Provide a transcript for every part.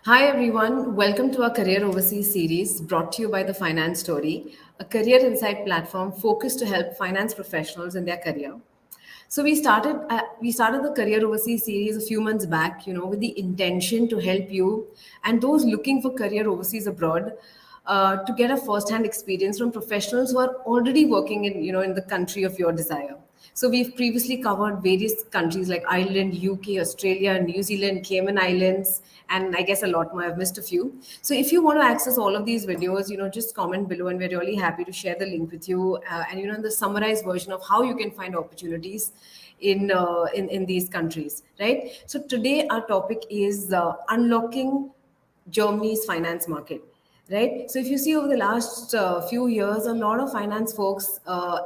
Hi everyone, welcome to our Career Overseas series brought to you by the Finance Story, a career insight platform focused to help finance professionals in their career. So we started the Career Overseas series a few months back, with the intention to help you and those looking for career overseas abroad to get a first-hand experience from professionals who are already working in the country of your desire. So we've previously covered various countries like Ireland, UK, Australia, New Zealand, Cayman Islands, and I guess a lot more. I've missed a few. So if you want to access all of these videos, just comment below, and we're really happy to share the link with you. And the summarized version of how you can find opportunities in these countries, right? So today our topic is unlocking Germany's finance market, right? So if you see over the last few years, a lot of finance folks,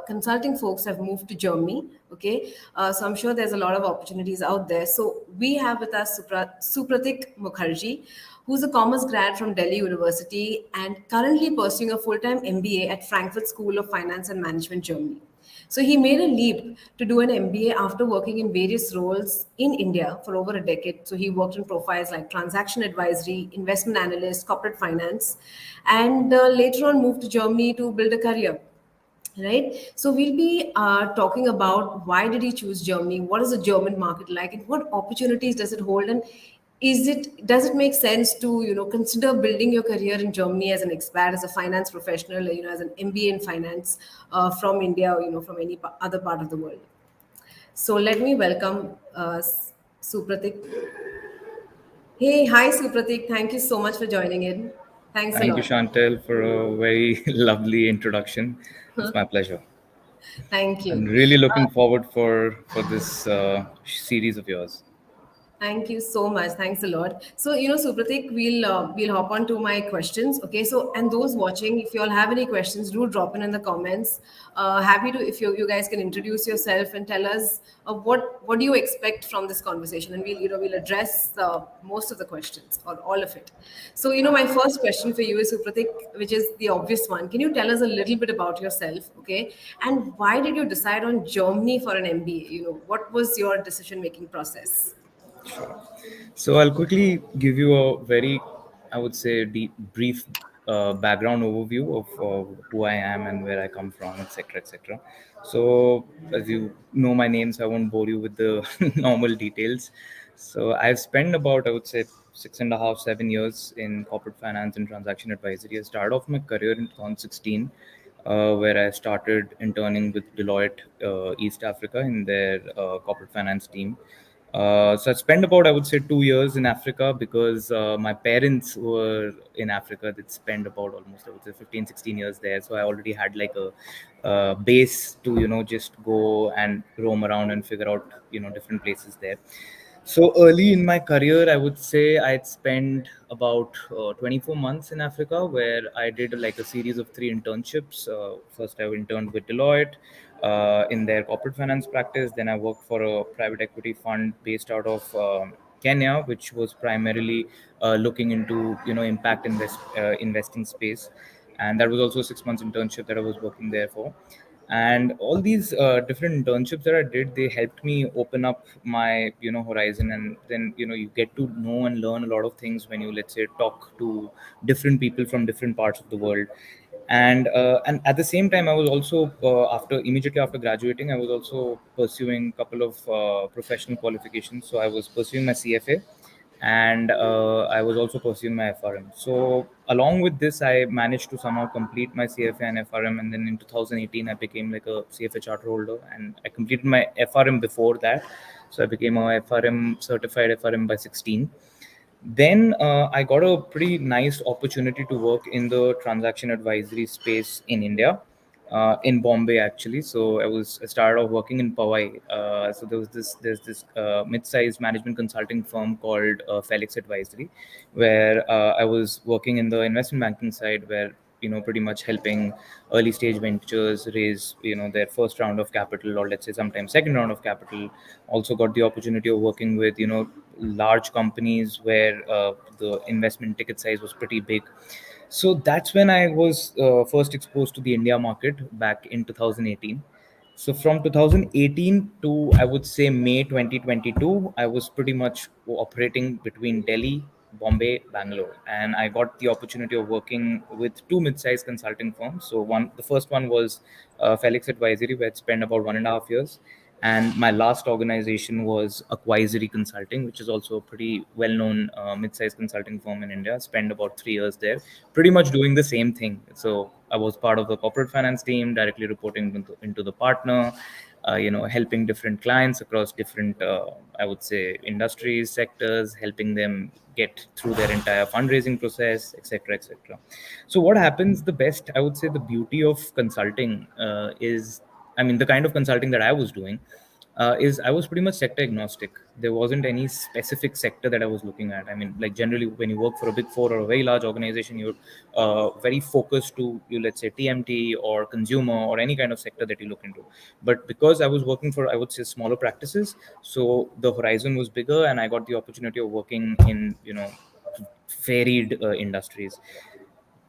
consulting folks have moved to Germany. Okay, so I'm sure there's a lot of opportunities out there. So we have with us Supratik Mukherjee, who's a commerce grad from Delhi University and currently pursuing a full-time MBA at Frankfurt School of Finance and Management, Germany. So he made a leap to do an MBA after working in various roles in India for over a decade. So he worked in profiles like transaction advisory, investment analyst, corporate finance, and later on moved to Germany to build a career. Right. So we'll be talking about why did he choose Germany? What is the German market like, and what opportunities does it hold? And does it make sense to consider building your career in Germany as an expat, as a finance professional, as an MBA in finance from India, or from any other part of the world? So let me welcome Supratik. Hey, hi Supratik. Thank you so much for joining in. Thanks a Thank you, lot. Chantel, for a very lovely introduction. It's my pleasure. Thank I'm you. really looking forward for this series of yours. Thank you so much. Thanks a lot. So, Supratik, we'll hop on to my questions. Okay. So, and those watching, if you all have any questions, do drop in the comments. Happy to if you guys can introduce yourself and tell us what do you expect from this conversation, and we'll address most of the questions or all of it. So, my first question for you is Supratik, which is the obvious one. Can you tell us a little bit about yourself? Okay, and why did you decide on Germany for an MBA? What was your decision making process? Sure. So I'll quickly give you a very, I would say, brief background overview of who I am and where I come from, etc., etc. So as you know my name, so I won't bore you with the normal details. So I've spent about, I would say, 6.5, 7 years in corporate finance and transaction advisory. I started off my career in 2016, where I started interning with Deloitte East Africa in their corporate finance team. So I spent about, I would say, 2 years in Africa because my parents were in Africa. They'd spent about almost, I would say, 15, 16 years there. So I already had like a base to, just go and roam around and figure out, different places there. So early in my career, I would say I'd spent about 24 months in Africa, where I did like a series of three internships. First, I interned with Deloitte in their corporate finance practice. Then I worked for a private equity fund based out of Kenya, which was primarily looking into impact investing space, and that was also a 6 months internship that I was working there for. And all these different internships that I did, they helped me open up my horizon. And then you get to know and learn a lot of things when you, let's say, talk to different people from different parts of the world. And at the same time, I was also after immediately after graduating, I was also pursuing a couple of professional qualifications. So I was pursuing my CFA, and I was also pursuing my FRM. So along with this, I managed to somehow complete my CFA and FRM, and then in 2018, I became like a CFA charter holder, and I completed my FRM before that. So I became a FRM certified FRM by 16. Then I got a pretty nice opportunity to work in the transaction advisory space in India, in Bombay actually. So I started off working in Powai. So there's this mid-sized management consulting firm called Felix Advisory, where I was working in the investment banking side, where pretty much helping early stage ventures raise their first round of capital, or let's say sometimes second round of capital. Also got the opportunity of working with large companies where the investment ticket size was pretty big. So that's when I was first exposed to the India market back in 2018. So from 2018 to, I would say, May 2022, I was pretty much operating between Delhi, Bombay, Bangalore, and I got the opportunity of working with two mid-sized consulting firms. So the first one was Felix Advisory, where I spent about 1.5 years, and my last organization was Acquisory Consulting, which is also a pretty well-known mid-sized consulting firm in India. Spent about 3 years there, pretty much doing the same thing. So I was part of the corporate finance team, directly reporting into the partner, helping different clients across different, I would say, industries, sectors, helping them get through their entire fundraising process, etc., etc. So what happens? The best, I would say, the beauty of consulting is, I mean, the kind of consulting that I was doing is I was pretty much sector agnostic. There wasn't any specific sector that I was looking at. I mean, like generally, when you work for a big four or a very large organization, you're very focused to, let's say, TMT or consumer or any kind of sector that you look into. But because I was working for, I would say, smaller practices, so the horizon was bigger, and I got the opportunity of working in, varied industries.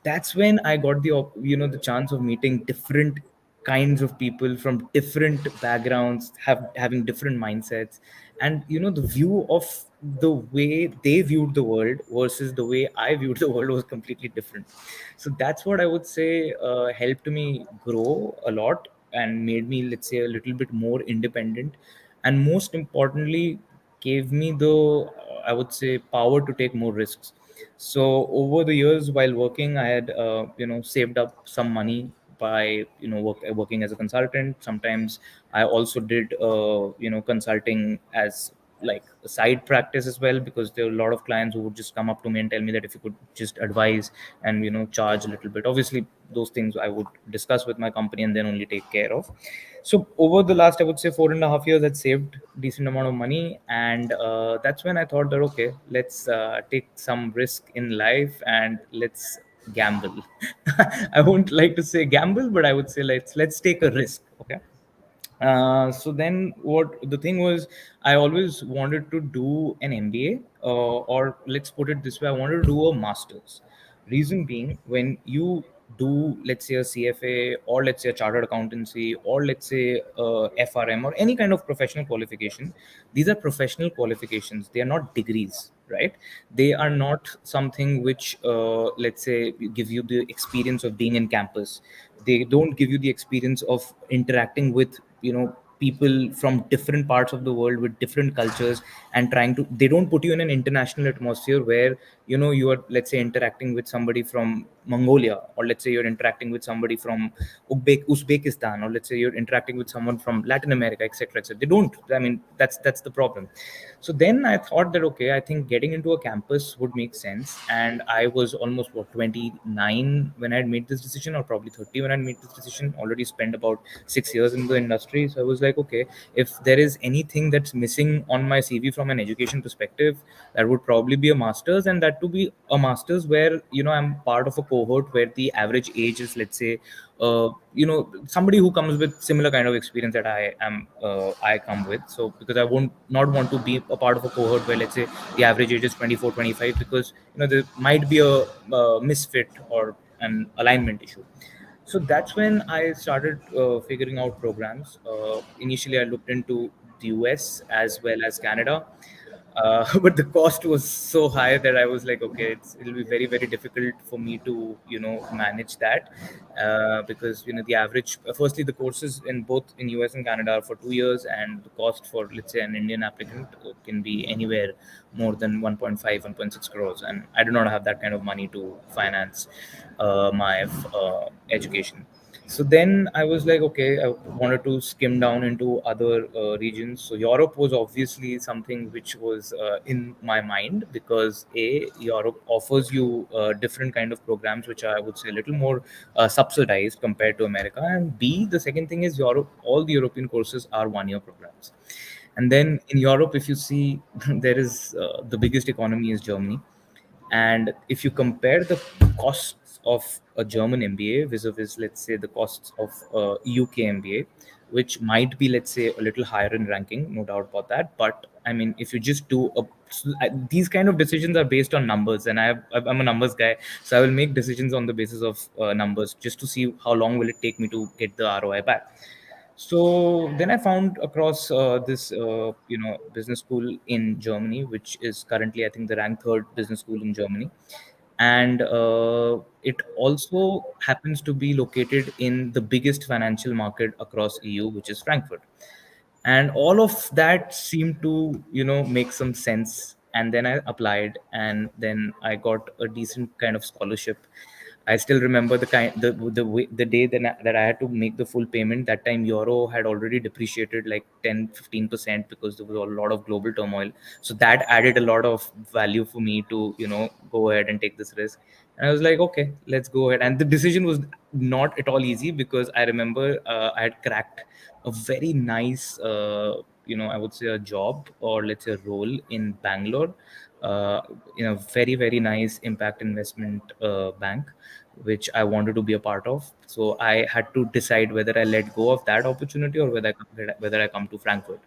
That's when I got the chance of meeting different kinds of people from different backgrounds, having different mindsets, and the view of the way they viewed the world versus the way I viewed the world was completely different. So that's what I would say helped me grow a lot and made me, let's say, a little bit more independent, and most importantly, gave me the, I would say, power to take more risks. So over the years while working, I had saved up some money by working as a consultant. Sometimes I also did consulting as like a side practice as well, because there were a lot of clients who would just come up to me and tell me that if you could just advise and charge a little bit. Obviously those things I would discuss with my company and then only take care of. So over the last, I would say, 4.5 years, I'd saved decent amount of money, and that's when I thought that okay, let's take some risk in life and let's gamble. I won't like to say gamble, but I would say let's take a risk. Okay. So then what the thing was, I always wanted to do an MBA, or let's put it this way, I wanted to do a master's. Reason being, when you do, let's say, a CFA, or let's say a chartered accountancy, or let's say FRM, or any kind of professional qualification, these are professional qualifications. They are not degrees, right? They are not something which, let's say, give you the experience of being in campus. They don't give you the experience of interacting with people from different parts of the world with different cultures, and trying to, they don't put you in an international atmosphere where you are, let's say, interacting with somebody from Mongolia, or let's say you're interacting with somebody from Uzbekistan, or let's say you're interacting with someone from Latin America, etc., etc. They don't, I mean, that's the problem. So then I thought that okay, I think getting into a campus would make sense. And I was almost, what, 29 when I had made this decision, or probably 30 when I made this decision. Already spent about 6 years in the industry. So I was like, okay, if there is anything that's missing on my CV from an education perspective, that would probably be a master's, and that to be a master's where I'm part of a cohort where the average age is, let's say, somebody who comes with similar kind of experience that I come with. So because I won't not want to be a part of a cohort where, let's say, the average age is 24, 25, because there might be a misfit or an alignment issue. So that's when I started figuring out programs. Initially I looked into the US as well as Canada, but the cost was so high that I was like, okay, it'll be very, very difficult for me to manage that, because the average, firstly, the courses in both in US and Canada are for 2 years, and the cost for, let's say, an Indian applicant can be anywhere more than 1.5, 1.6 crores, and I do not have that kind of money to finance my education. So then I was like, okay, I wanted to skim down into other regions. So Europe was obviously something which was in my mind, because A, Europe offers you different kind of programs which are, I would say, a little more subsidized compared to America. And B, the second thing is Europe, all the European courses are 1 year programs. And then in Europe, if you see, there is the biggest economy is Germany. And if you compare the costs of a German MBA vis-a-vis, let's say, the costs of a UK MBA, which might be, let's say, a little higher in ranking, no doubt about that. But I mean, if you just do these kind of decisions are based on numbers, and I'm a numbers guy, so I will make decisions on the basis of numbers, just to see how long will it take me to get the ROI back. So then I found across this business school in Germany, which is currently I think the ranked third business school in Germany, and it also happens to be located in the biggest financial market across EU, which is Frankfurt. And all of that seemed to make some sense, and then I applied, and then I got a decent kind of scholarship. I still remember the day that I had to make the full payment. That time euro had already depreciated like 10-15% because there was a lot of global turmoil. So that added a lot of value for me to go ahead and take this risk. And I was like, okay, let's go ahead. And the decision was not at all easy because I remember I had cracked a very nice, I would say a job, or let's say a role in Bangalore, uh, in a very, very nice impact investment bank, which I wanted to be a part of. So I had to decide whether I let go of that opportunity or whether I come to Frankfurt.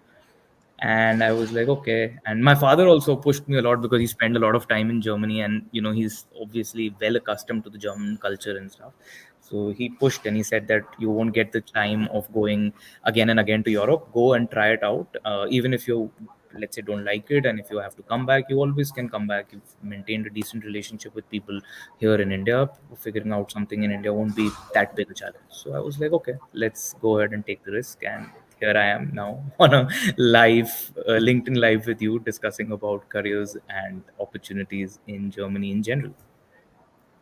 And I was like, okay. And my father also pushed me a lot because he spent a lot of time in Germany, and he's obviously well accustomed to the German culture and stuff. So he pushed and he said that you won't get the time of going again and again to Europe. Go and try it out. Even if you, let's say, don't like it, and if you have to come back, you always can come back. You've maintained a decent relationship with people here in India. Figuring out something in India won't be that big a challenge. So I was like, okay, let's go ahead and take the risk. And here I am now on a live LinkedIn live with you, discussing about careers and opportunities in Germany in general.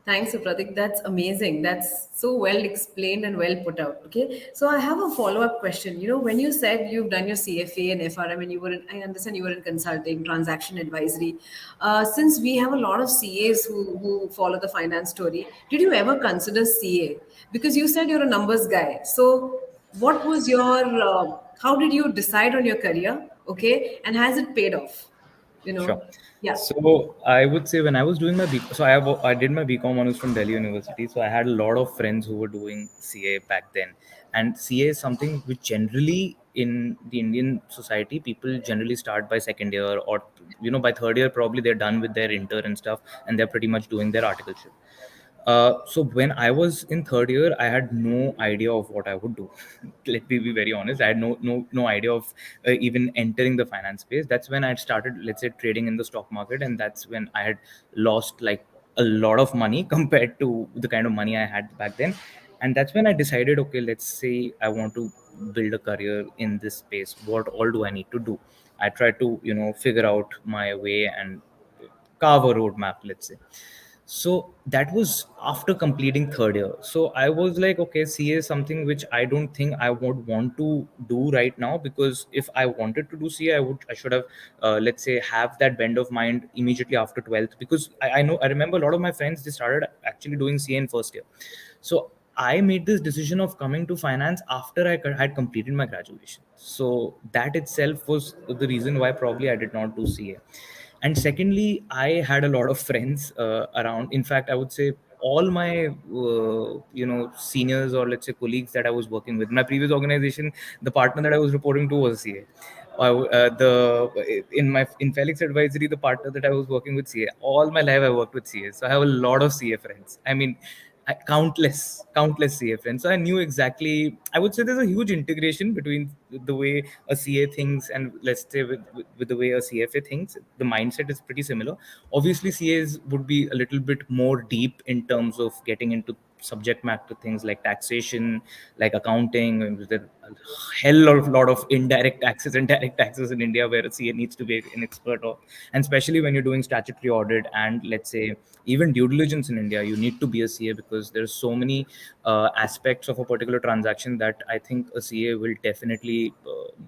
Thanks, Supratik. That's amazing. That's so well explained and well put out. Okay. So I have a follow-up question. When you said you've done your CFA and FRM and I understand you were in consulting, transaction advisory. Since we have a lot of CAs who follow the finance story, did you ever consider CA? Because you said you're a numbers guy. So what was how did you decide on your career? Okay. And has it paid off? You Sure. know, yeah. So I would say when I was doing I did my BCom honors from Delhi University. So I had a lot of friends who were doing CA back then, and CA is something which generally in the Indian society people generally start by second year, or by third year probably they're done with their intern and stuff, and they're pretty much doing their articleship. So when I was in third year, I had no idea of what I would do. Let me be very honest. I had no idea of even entering the finance space. That's when I had started, let's say, trading in the stock market, and that's when I had lost like a lot of money compared to the kind of money I had back then. And that's when I decided, okay, let's say I want to build a career in this space. What all do I need to do? I tried to, figure out my way and carve a roadmap, let's say. So that was after completing third year. So I was like, okay, CA is something which I don't think I would want to do right now, because if I wanted to do CA, I should have, let's say, have that bend of mind immediately after 12th, because I remember a lot of my friends, they started actually doing CA in first year. So I made this decision of coming to finance after had completed my graduation. So that itself was the reason why probably I did not do CA. And secondly, I had a lot of friends around. In fact, I would say all my seniors, or let's say colleagues that I was working with, my previous organization, the partner that I was reporting to was CA. The in Felix Advisory, the partner that I was working with, CA. All my life I worked with CA, so I have a lot of CA friends. I mean, countless CA friends. So I knew exactly. I would say there's a huge integration between the way a CA thinks and, let's say, with the way a CFA thinks. The mindset is pretty similar. Obviously, CAs would be a little bit more deep in terms of getting into subject matter things like taxation, like accounting. And there's a hell of a lot of indirect taxes and direct taxes in India where a CA needs to be an expert of. And especially when you're doing statutory audit and, let's say, even due diligence in India, you need to be a CA, because there's so many aspects of a particular transaction that I think a CA will definitely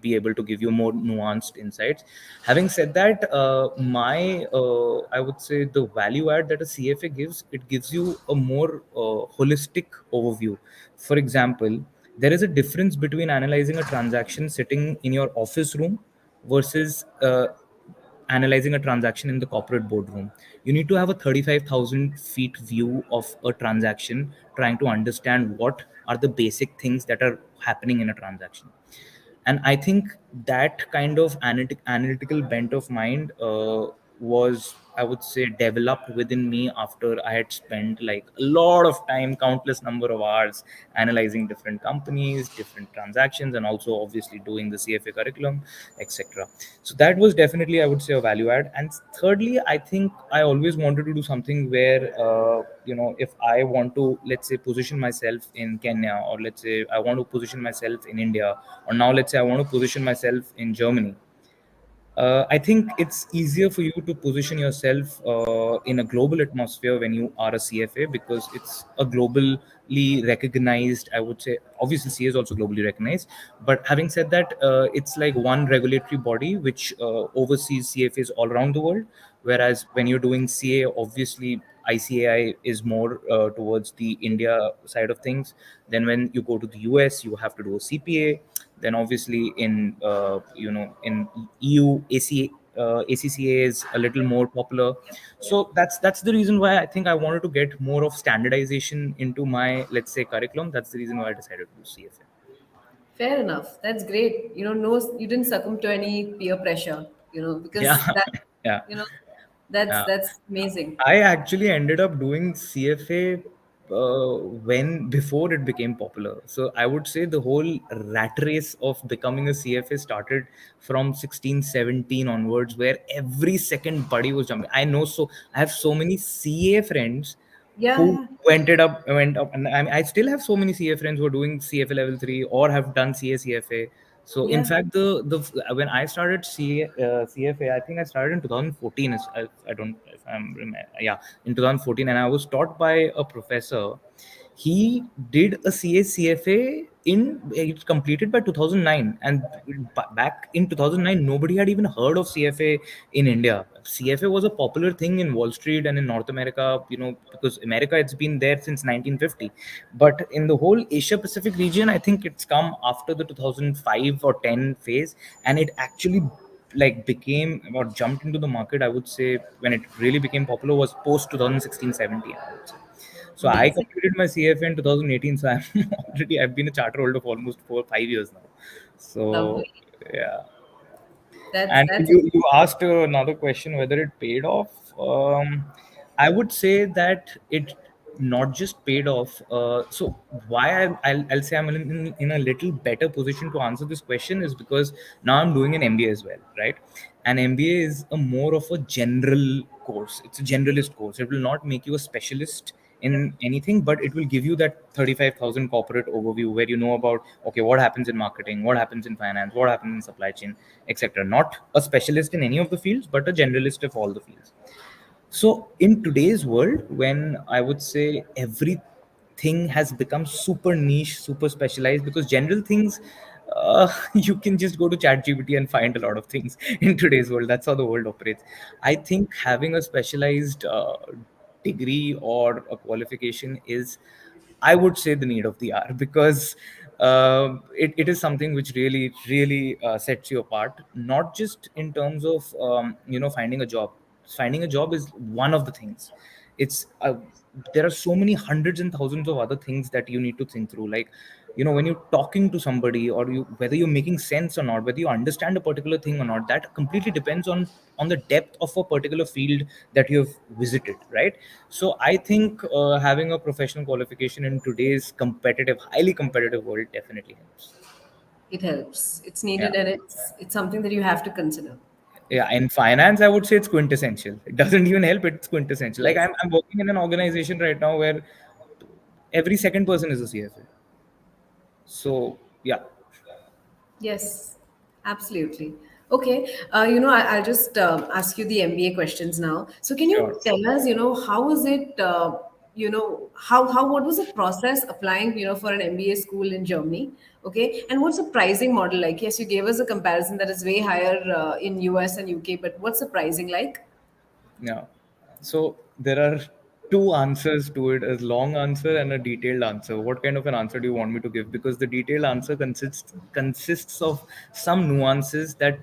be able to give you more nuanced insights. Having said that, I would say the value add that a CFA gives, it gives you a more holistic overview. For example, there is a difference between analyzing a transaction sitting in your office room versus analyzing a transaction in the corporate boardroom. You need to have a 35,000 feet view of a transaction, trying to understand what are the basic things that are happening in a transaction. And I think that kind of analytical bent of mind was, I would say, developed within me after I had spent like a lot of time, countless number of hours analyzing different companies, different transactions, and also obviously doing the CFA curriculum, etc. So that was definitely, I would say, a value add. And thirdly, I think I always wanted to do something where, if I want to, let's say, position myself in Kenya, or let's say I want to position myself in India, or now let's say I want to position myself in Germany. I think it's easier for you to position yourself in a global atmosphere when you are a CFA, because it's a globally recognized, I would say, obviously CA is also globally recognized. But having said that, it's like one regulatory body which oversees CFAs all around the world. Whereas when you're doing CA, obviously ICAI is more towards the India side of things. Then when you go to the US, you have to do a CPA. Then obviously in EU, ACCA is a little more popular. So that's the reason why I think I wanted to get more of standardization into my, let's say, curriculum. That's the reason why I decided to do CFA. Fair enough. That's great. No, you didn't succumb to any peer pressure, Yeah, because that, yeah. you know, that's amazing. I actually ended up doing CFA when before it became popular. So I would say the whole rat race of becoming a CFA started from 16, 17 onwards, where every second buddy was jumping. I have so many CA friends who Yeah, went up, and I still have so many CA friends who are doing CFA level 3 or have done CFA. So in yeah, fact, the when I started CFA, I think I started in 2014. I don't, if I'm yeah, in 2014, and I was taught by a professor. He did a CFA in it completed by 2009, and back in 2009, nobody had even heard of CFA in India. CFA was a popular thing in Wall Street and in North America, because America, it's been there since 1950. But in the whole Asia Pacific region, I think it's come after the 2005 or 10 phase, and it actually like became or jumped into the market. I would say when it really became popular was post 2016, 17, I would say. So I amazing. completed my CFA in 2018. So I've been a charter holder for almost 4 or 5 years now. So Lovely. yeah. That's And that's you asked another question whether it paid off. I would say that it not just paid off. So why I'll say I'm in a little better position to answer this question is because now I'm doing an MBA as well, right? And MBA is a more of a general course. It's a generalist course. It will not make you a specialist in anything, but it will give you that 35,000 corporate overview where you know about, okay, what happens in marketing, what happens in finance, what happens in supply chain, etc. Not a specialist in any of the fields, but a generalist of all the fields. So in today's world, when I would say everything has become super niche, super specialized, because general things, you can just go to ChatGPT and find a lot of things in today's world. That's how the world operates. I think having a specialized degree or a qualification is, I would say, the need of the hour, because it is something which really sets you apart, not just in terms of finding a job. Finding a job is one of the things. It's there are so many hundreds and thousands of other things that you need to think through, like when you're talking to somebody, or whether you're making sense or not, whether you understand a particular thing or not, that completely depends on the depth of a particular field that you've visited, right? So I think having a professional qualification in today's highly competitive world definitely helps. it helps. It's Yeah. needed, and it's something that you have to consider. Yeah, in finance, I would say it's quintessential. It doesn't even help, it's quintessential. Like Yes. I'm working in an organization right now where every second person is a CFA. So yeah. Yes, absolutely. Okay, I'll just ask you the MBA questions now. So, can Sure. you tell us, how is it, what was the process applying, for an MBA school in Germany? Okay, and what's the pricing model like? Yes, you gave us a comparison that is way higher in US and UK, but what's the pricing like? Yeah. So there are two answers to it: a long answer and a detailed answer. What kind of an answer do you want me to give? Because the detailed answer consists of some nuances that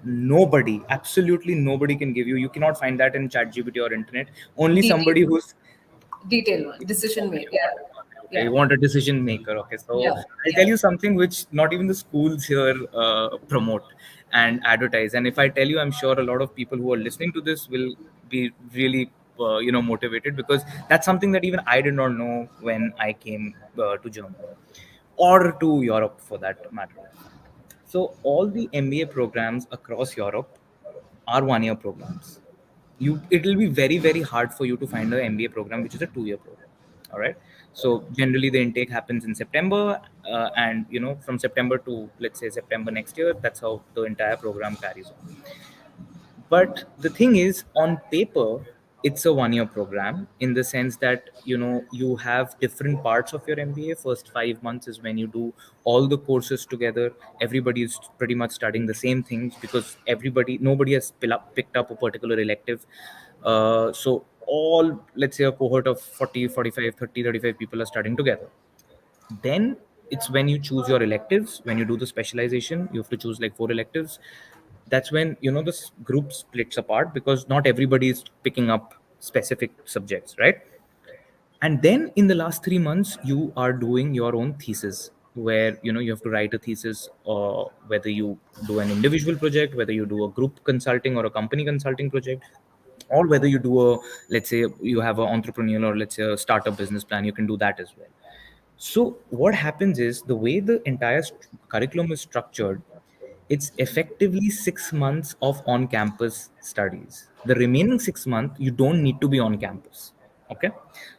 absolutely nobody can give you. You cannot find that in ChatGPT or internet. Only Detail, somebody who's detail one, decision okay, made. Yeah, okay, yeah, you want a decision maker. Okay, so yeah, I'll tell yeah. you something which not even the schools here promote. and advertise. And if I tell you, I'm sure a lot of people who are listening to this will be really motivated, because that's something that even I did not know when I came to Germany or to Europe for that matter. So all the MBA programs across Europe are 1 year programs. It will be very, very hard for you to find an MBA program which is a 2 year program. All right. So generally the intake happens in September, and from September to, let's say, September next year. That's how the entire program carries on. But the thing is, on paper, it's a 1 year program, in the sense that you have different parts of your MBA. First 5 months is when you do all the courses together. Everybody is pretty much studying the same things, because nobody has picked up a particular elective. So all, let's say, a cohort of 40, 45, 30, 35 people are studying together. Then it's when you choose your electives. When you do the specialization, you have to choose like 4 electives. That's when this group splits apart, because not everybody is picking up specific subjects, right? And then in the last 3 months you are doing your own thesis, where you have to write a thesis, or whether you do an individual project, whether you do a group consulting or a company consulting project, or whether you do a, let's say, you have an entrepreneurial, or let's say a startup business plan, you can do that as well. So what happens is, the way the entire curriculum is structured, it's effectively 6 months of on-campus studies. The remaining 6 months, you don't need to be on campus. Okay.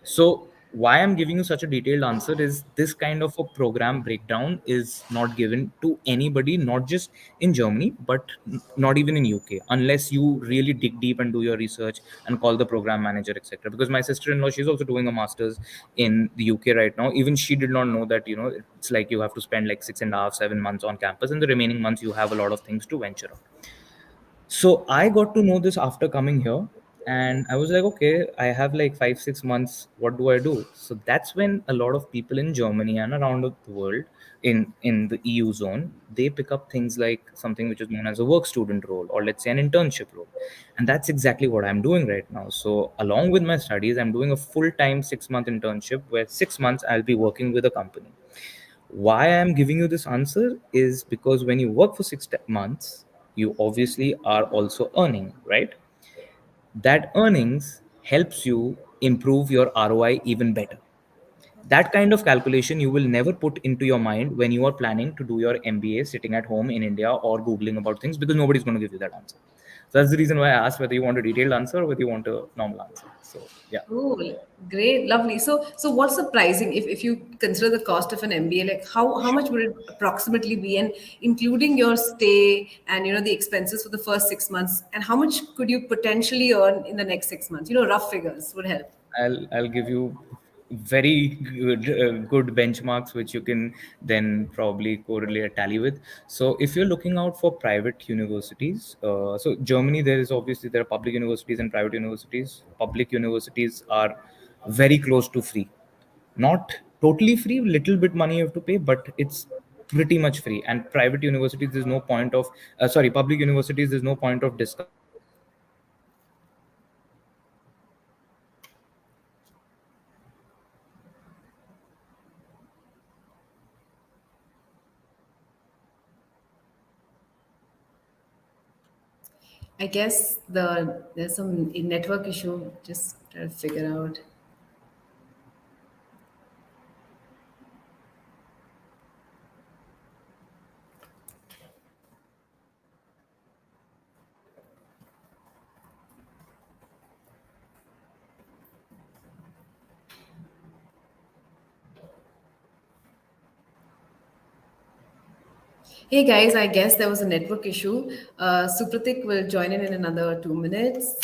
So why I'm giving you such a detailed answer is, this kind of a program breakdown is not given to anybody, not just in Germany, but not even in UK, unless you really dig deep and do your research and call the program manager, etc. Because my sister-in-law, she's also doing a master's in the UK right now. Even she did not know that it's like you have to spend like 6.5, 7 months on campus, and the remaining months you have a lot of things to venture on. So I got to know this after coming here, and I was like, okay, I have like 5, 6 months. What do I do? So that's when a lot of people in Germany and around the world, in the EU zone, they pick up things like something which is known as a work student role, or let's say an internship role, and that's exactly what I'm doing right now. So along with my studies, I'm doing a full-time 6 month internship, where 6 months I'll be working with a company. Why I'm giving you this answer is because when you work for 6 months, you obviously are also earning, right? That earnings helps you improve your ROI even better. That kind of calculation you will never put into your mind when you are planning to do your MBA sitting at home in India, or Googling about things, because nobody's going to give you that answer. So that's the reason why I asked whether you want a detailed answer or whether you want a normal answer. So, yeah. Oh, great, lovely. So what's the pricing if you consider the cost of an MBA? Like how much would it approximately be, and including your stay and the expenses for the first 6 months, and how much could you potentially earn in the next 6 months? Rough figures would help. I'll give you very good benchmarks which you can then probably correlate, tally with. So if you're looking out for private universities, so Germany, there are public universities and private universities. Public universities are very close to free, not totally free, little bit money you have to pay, but it's pretty much free. And private universities, there's no point of public universities, there's no point of discounting or anything, because the university pays you for your I guess there's some network issue. Just try to figure out. Hey guys, I guess there was a network issue. Supratik will join in another 2 minutes.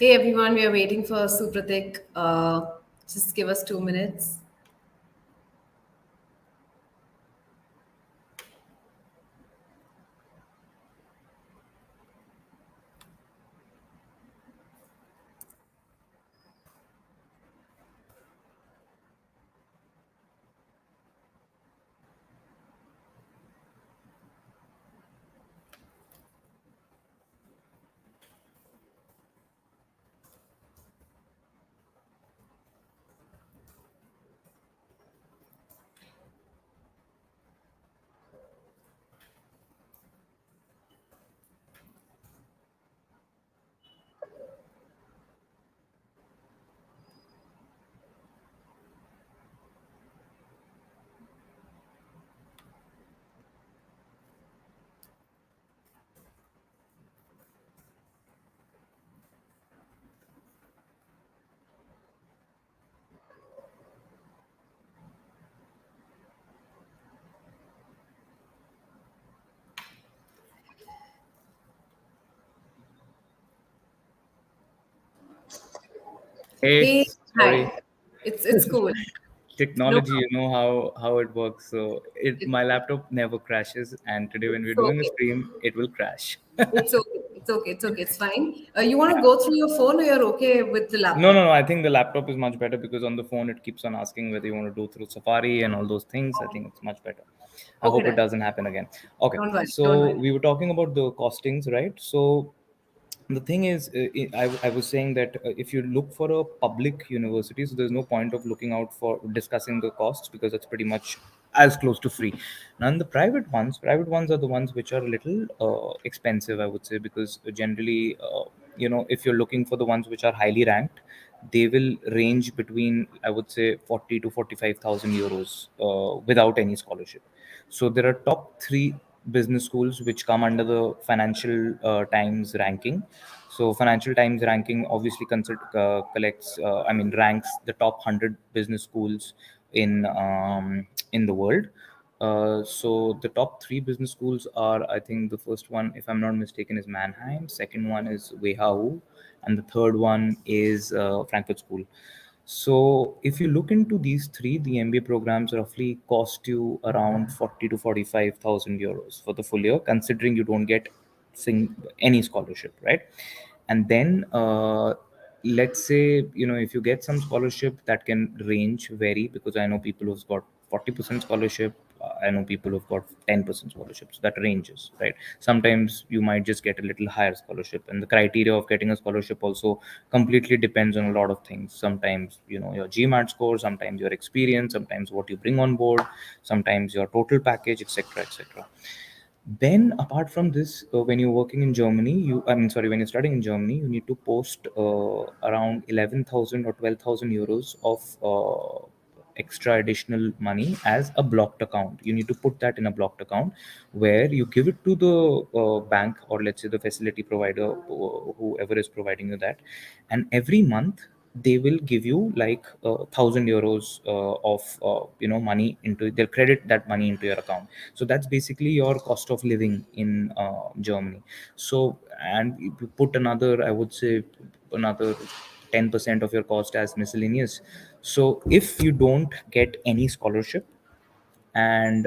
Hey everyone, we are waiting for Supratik. Just give us 2 minutes. Hey, Hey, sorry. hi. It's cool. No Technology, you problem. know how it works. So it It, my laptop never crashes, and today when it's we're doing a okay. stream, it will crash. It's okay. It's okay. It's okay. It's fine. You want to go through your phone, or you're okay with the No, no, laptop? no. I think the laptop is much better because on the phone it keeps on asking whether you want to do through Safari and all those things. I think it's much better. I Okay, hope it done. doesn't happen again. Okay, Don't worry. Don't so worry. we were talking about the costings, right? So the thing is, I was saying that if you look for a public university, so there's no point of looking out for discussing the costs because it's pretty much as close to free. Now, in the private ones are the ones which are a little expensive, I would say, because generally, if you're looking for the ones which are highly ranked, they will range between, I would say, 40 to 45,000 euros without any scholarship. So there are top three business schools which come under the Financial Times ranking. So Financial Times ranking obviously collects, I mean, ranks the top 100 business schools in the world. So the top three business schools are, I think, the first one, if I'm not mistaken, is Mannheim. Second one is WHU, and the third one is Frankfurt School. So if you look into these three, the MBA programs roughly cost you around 40 to 45,000 euros for the full year, considering you don't get any scholarship, right? And then let's say, if you get some scholarship, that can range vary, because I know people who've got 40% scholarship. I know people who've got 10% scholarship, so that ranges, right? Sometimes you might just get a little higher scholarship, and the criteria of getting a scholarship also completely depends on a lot of things. Sometimes, your GMAT score, sometimes your experience, sometimes what you bring on board, sometimes your total package, etc., etc. Then, apart from this, when you're working in Germany, when you're studying in Germany, you need to post around 11,000 or 12,000 euros of extra additional money as a blocked account. You need to put that in a blocked account where you give it to the bank, or let's say the facility provider, whoever is providing you that. And every month, they will give you like 1,000 euros of money into, they'll credit that money into your account. So that's basically your cost of living in Germany. So, and you put another, I would say, another 10% of your cost as miscellaneous. So if you don't get any scholarship, and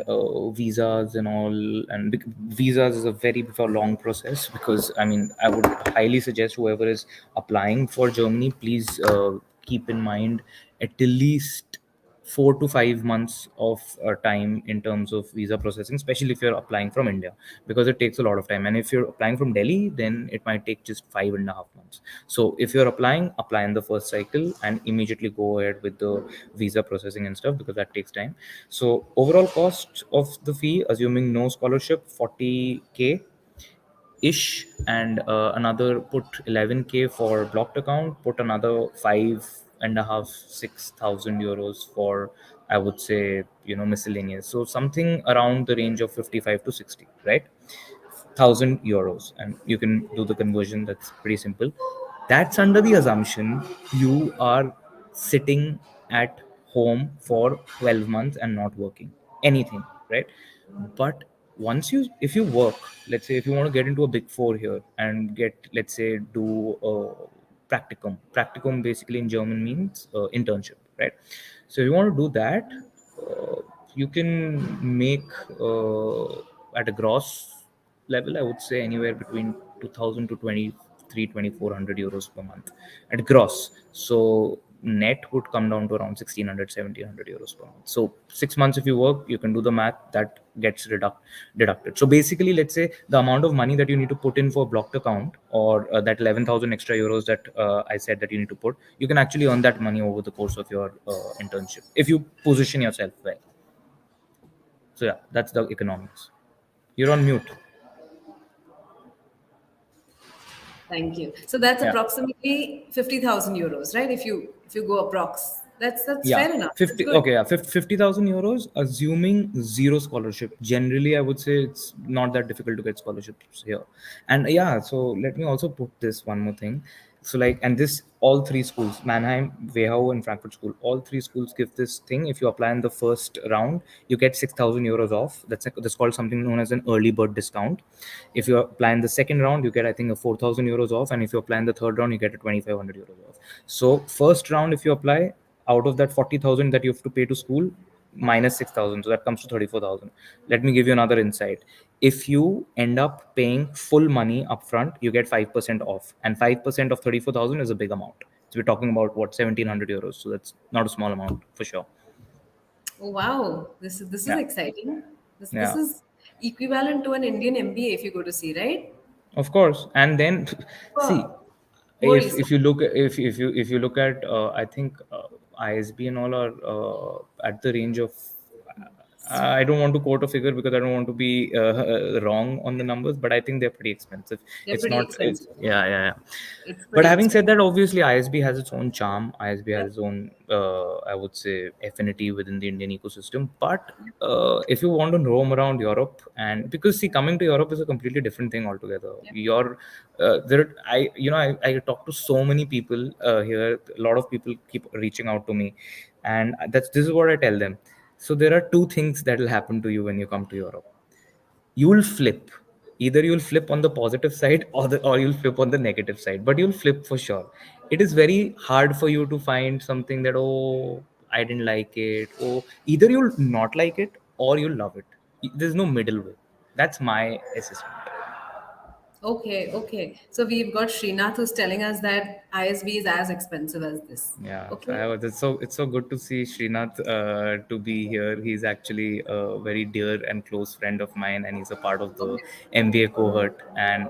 visas and all, and visas is a very long process, because I mean, I would highly suggest whoever is applying for Germany, please keep in mind at least 4 to 5 months of time in terms of visa processing, especially if you're applying from India, because it takes a lot of time. And if you're applying from Delhi, then it might take just 5.5 months. So if you're apply in the first cycle and immediately go ahead with the visa processing and stuff, because that takes time. So overall cost of the fee, assuming no scholarship, 40K ish, and another, put 11K for blocked account, put another 5.5 6,000 euros for, I would say, miscellaneous. So something around the range of 55 to 60, right? 1,000 euros, and you can do the conversion. That's pretty simple. That's under the assumption you are sitting at home for 12 months and not working anything, right? But once you, if you work, let's say if you want to get into a big four here and get, let's say, do practicum. Practicum basically in German means internship, right? So if you want to do that, you can make at a gross level, I would say anywhere between 2000 to 2400 euros per month at gross. So net would come down to around 1600 1700 euros per month. So 6 months if you work, you can do the math, that gets deducted. So basically, let's say the amount of money that you need to put in for blocked account, or that 11,000 extra euros that I said that you need to put, you can actually earn that money over the course of your internship if you position yourself well. So yeah, that's the economics. You're on mute. Thank you. So that's Yeah. approximately 50,000 euros, right? If you go approx, that's Yeah, fair enough. That's 50. good. Okay, yeah, 50,000 euros, assuming zero scholarship. Generally, I would say it's not that difficult to get scholarships here. And yeah, so let me also put this one more thing. So, like, and this, all three schools, Mannheim, Wehau, and Frankfurt School, all three schools give this thing. If you apply in the first round, you get 6,000 euros off. That's called something known as an early bird discount. If you apply in the second round, you get, I think, a 4,000 euros off. And if you apply in the third round, you get a 2,500 euros off. So, first round, if you apply, out of that 40,000 that you have to pay to school, minus 6,000, so that comes to 34,000. Let me give you another insight. If you end up paying full money upfront, you get 5% off, and 5% of 34,000 is a big amount. So we're talking about what, 1,700 euros. So that's not a small amount for sure. Oh, wow. This is Yeah, exciting. This yeah. is equivalent to an Indian MBA if you go to see, right? Of course. And then see, Oh, more if research. you look, if you look at I think ISB and all are at the range of, I don't want to quote a figure because I don't want to be wrong on the numbers, but I think they're pretty expensive. They're It's pretty not, it's, expensive. yeah, yeah, yeah. It's But pretty having said expensive. that, obviously ISB has its own charm. ISB has Yep. its own, I would say, affinity within the Indian ecosystem. But if you want to roam around Europe, and because see, coming to Europe is a completely different thing altogether. Yep. You're there. I talk to so many people here. A lot of people keep reaching out to me, and this is what I tell them. So there are two things that will happen to you when you come to Europe. You'll flip. Either you'll flip on the positive side, or you'll flip on the negative side, but you'll flip for sure. It is very hard for you to find something that, oh, I didn't like it, or either you'll not like it or you'll love it. There's no middle way. That's my assessment. Okay, okay. So we've got Srinath who's telling us that ISB is as expensive as this. Yeah, so Okay. it's so good to see Srinath to be here. He's actually a very dear and close friend of mine, and he's a part of the Okay. MBA cohort. And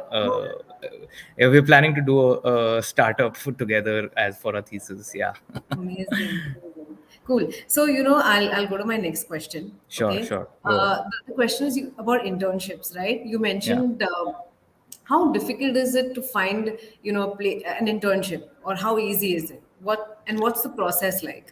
we're planning to do a startup together as for a thesis. Yeah, Amazing. Amazing. Cool. So, I'll go to my next question. sure, Okay. sure. Go ahead. The question is about internships, right? You Yeah. mentioned how difficult is it to find, an internship, or how easy is it? What's the process like?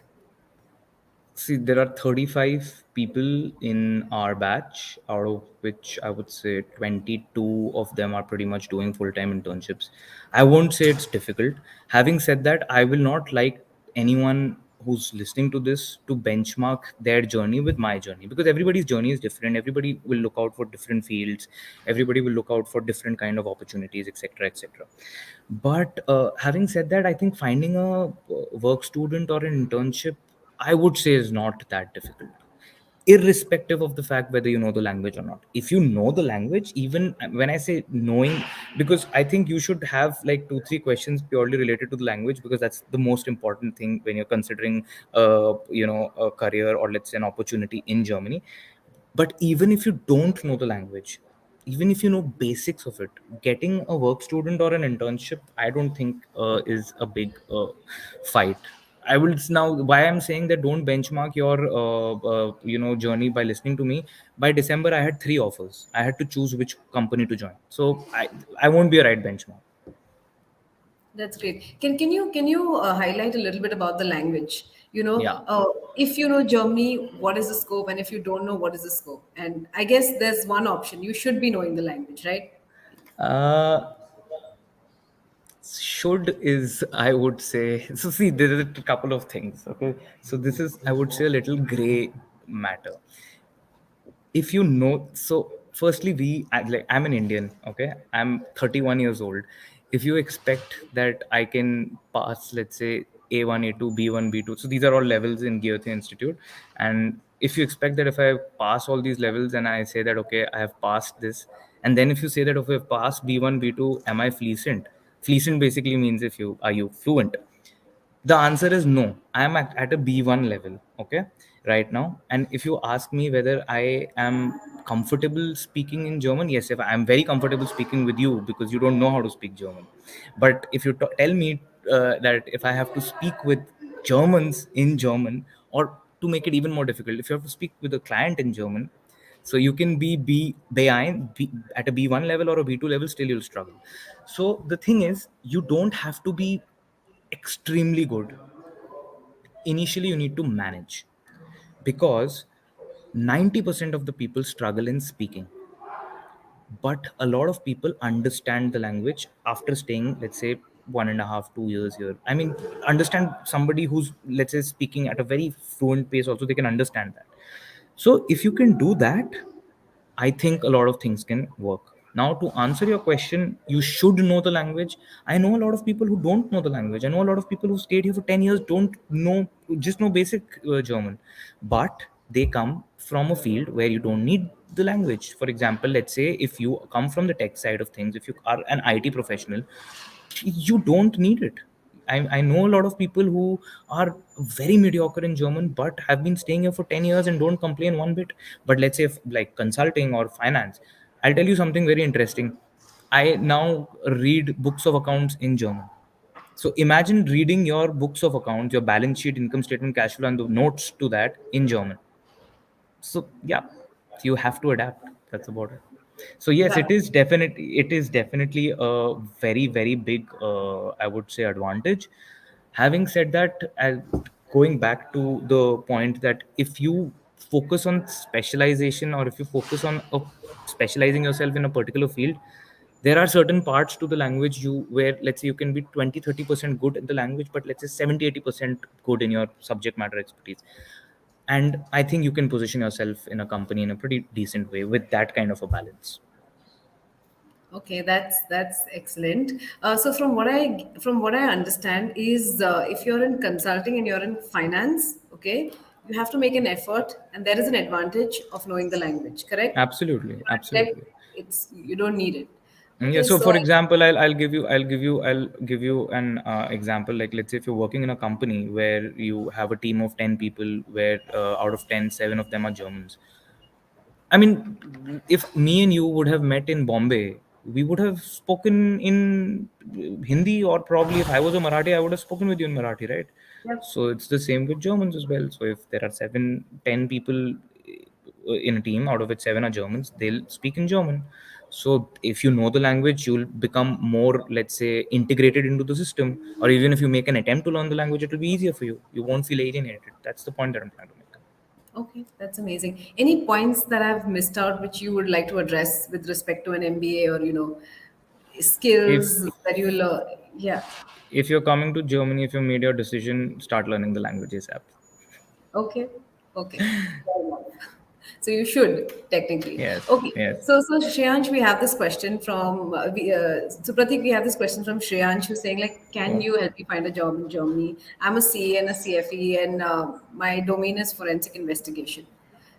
See, there are 35 people in our batch, out of which I would say 22 of them are pretty much doing full time internships. I won't say it's difficult. Having said that, I will not like anyone who's listening to this to benchmark their journey with my journey, because everybody's journey is different. Everybody will look out for different fields, everybody will look out for different kind of opportunities, etc., etc. But having said that, I think finding a work student or an internship, I would say, is not that difficult, irrespective of the fact whether you know the language or not. If you know the language, even when I say knowing, because I think you should have like 2 3 questions purely related to the language, because that's the most important thing when you're considering a career, or let's say an opportunity in Germany. But even if you don't know the language, even if you know basics of it, getting a work student or an internship, I don't think is a big fight. I will now, why I'm saying that don't benchmark your journey by listening to me. By December I had 3 offers. I had to choose which company to join. So I won't be a right benchmark. That's great. Can you highlight a little bit about the language? Yeah. If you know Germany, what is the scope, and if you don't know, what is the scope? And I guess there's one option. You should be knowing the language, right? uh should is, I would say, so see, there are a couple of things. Okay, so this is, I would say, a little gray matter. If so firstly, I'm an Indian. Okay, I'm 31 years old. if you expect that I can pass, let's say, A1, A2, B1, B2, so these are all levels in Goethe Institute. And if you expect that if I pass all these levels and I say that, okay, I have passed this, and then if you say that, okay, I've passed B1, B2, am I fluent? Fluent basically means if you are you fluent. The answer is no. I am at a B1 level, okay, right now. And if you ask me whether I am comfortable speaking in German, yes, if I am very comfortable speaking with you because you don't know how to speak German. But if you tell me that if I have to speak with Germans in German, or to make it even more difficult, if you have to speak with a client in German, so you can be at a B1 level or a B2 level, still you'll struggle. So the thing is, you don't have to be extremely good. Initially you need to manage, because 90% of the people struggle in speaking, but a lot of people understand the language after staying, let's say, 1.5 2 years here. I mean, understand somebody who's, let's say, speaking at a very fluent pace also, they can understand that. So if you can do that, I think a lot of things can work. Now, to answer your question, you should know the language. I know a lot of people who don't know the language. I know a lot of people who stayed here for 10 years, don't know, just know basic German. But they come from a field where you don't need the language. For example, let's say if you come from the tech side of things, if you are an IT professional, you don't need it. I know a lot of people who are very mediocre in German but have been staying here for 10 years and don't complain one bit. But let's say if, like consulting or finance, I'll tell you something very interesting. I now read books of accounts in German. So imagine reading your books of accounts, your balance sheet, income statement, cash flow, and the notes to that in German. So yeah, you have to adapt. That's about it. So yes, That it is definitely a very very big I would say advantage. Having said that, going back to the point that if you focus on specialization, or if you focus on specializing yourself in a particular field, there are certain parts to the language you where, let's say, you can be 20 30% good in the language, but let's say 70 80% good in your subject matter expertise. And I think you can position yourself in a company in a pretty decent way with that kind of a balance. Okay, that's excellent. So from what I understand is if you're in consulting and you're in finance, okay, you have to make an effort, and there is an advantage of knowing the language. Correct? Absolutely, Tech, absolutely. it's you don't need it. Yeah, Okay, so so for example, I'll give you an example. Like, let's say if you're working in a company where you have a team of 10 people, where out of 10 7 of them are Germans. I mean, if me and you would have met in Bombay, we would have spoken in Hindi, or probably if I was a Marathi, I would have spoken with you in Marathi, right? yep. So it's the same with Germans as well. So if there are 7 10 people in a team, out of which 7 are Germans, they'll speak in German. So if you know the language, you'll become more, let's say, integrated into the system. Or even if you make an attempt to learn the language, it will be easier for you. You won't feel alienated. That's the point that I'm trying to make. Okay, that's amazing. Any points that I've missed out which you would like to address with respect to an MBA, or If skills that you learn? Yeah. if you're coming to Germany, if you made your decision, start learning the languages app. Okay. Okay. Fair enough. So you should technically. Yes, Okay. yes. So Shreyansh, we have this question from Supratik. We have this question from Shreyansh who's saying, like, can Oh. you help me find a job in Germany? I'm a CA and a CFE, and my domain is forensic investigation.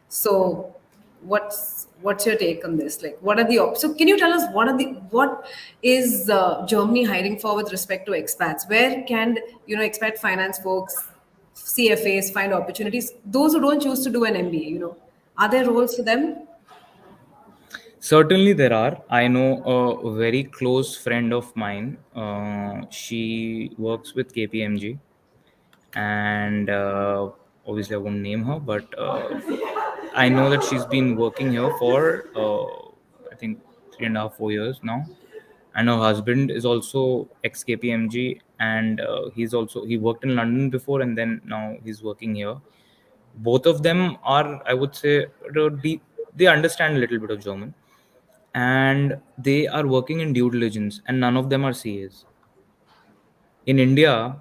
So what's your take on this? Like, what are the so can you tell us what is Germany hiring for with respect to expats? Where can expat finance folks, CFAs find opportunities? Those who don't choose to do an MBA, are there roles for them? Certainly, there are. I know a very close friend of mine. She works with KPMG, and obviously, I won't name her, but I know that she's been working here for, I think, 3.5 4 years now. And her husband is also ex KPMG, and he worked in London before, and then now he's working here. Both of them are, I would say, they understand a little bit of German, and they are working in due diligence, and none of them are CAs. In India,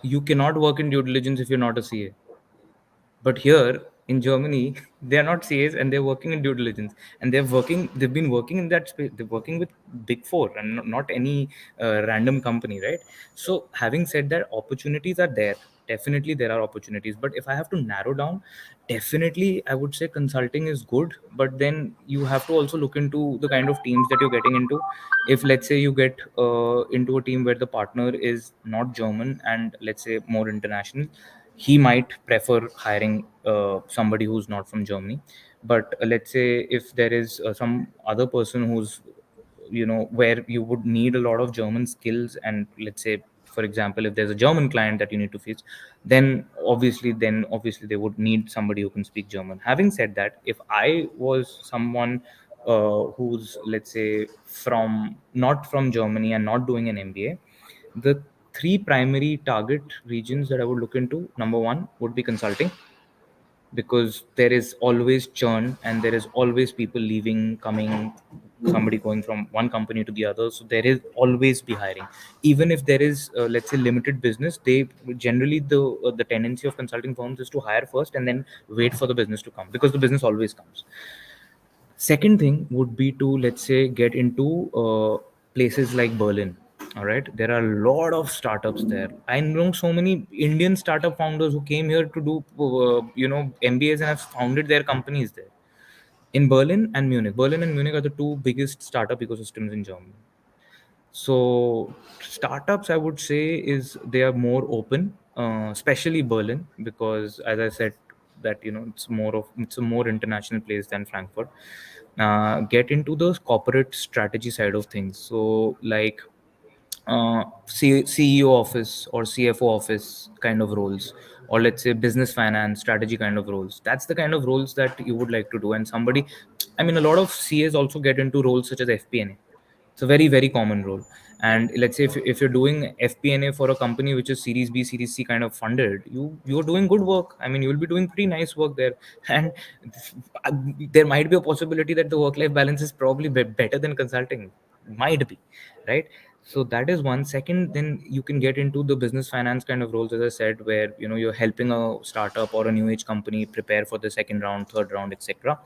you cannot work in due diligence if you're not a CA. But here, In Germany, they are not CAs and they're working in due diligence, and they've been working in that space. They're working with Big Four and not any random company, right? So, having said that, opportunities are there. Definitely, there are opportunities. But if I have to narrow down, definitely, I would say consulting is good. But then you have to also look into the kind of teams that you're getting into. If, let's say, you get into a team where the partner is not German and, let's say, more international, he might prefer hiring somebody who's not from Germany. But let's say if there is some other person who's, where you would need a lot of German skills, and let's say, for example, if there's a German client that you need to face, then obviously they would need somebody who can speak German. Having said that, if I was someone who's, let's say, from not from Germany and not doing an MBA, the three primary target regions that I would look into, number one would be consulting, because there is always churn and there is always people leaving, coming, somebody going from one company to the other. So there is always be hiring. Even if there is, let's say, limited business, they generally, the tendency of consulting firms is to hire first and then wait for the business to come, because the business always comes. Second thing would be to, let's say, get into places like Berlin. All right, there are a lot of startups there. I know so many Indian startup founders who came here to do, MBAs, and have founded their companies there. In Berlin and Munich. Berlin and Munich are the two biggest startup ecosystems in Germany. So startups, I would say, is they are more open, especially Berlin, because as I said, that it's a more international place than Frankfurt. Get into the corporate strategy side of things. So like CEO office or CFO office kind of roles, or let's say business finance strategy kind of roles. That's the kind of roles that you would like to do. And somebody, I mean, a lot of CAs also get into roles such as FP&A. It's a very, very common role. And let's say if you're doing FP&A for a company which is Series B, Series C kind of funded, you're doing good work. I mean, you'll be doing pretty nice work there. And there might be a possibility that the work-life balance is probably better than consulting. Might be, right? So that is one. Second, then you can get into the business finance kind of roles, as I said, where you're helping a startup or a new age company prepare for the second round, third round, etc.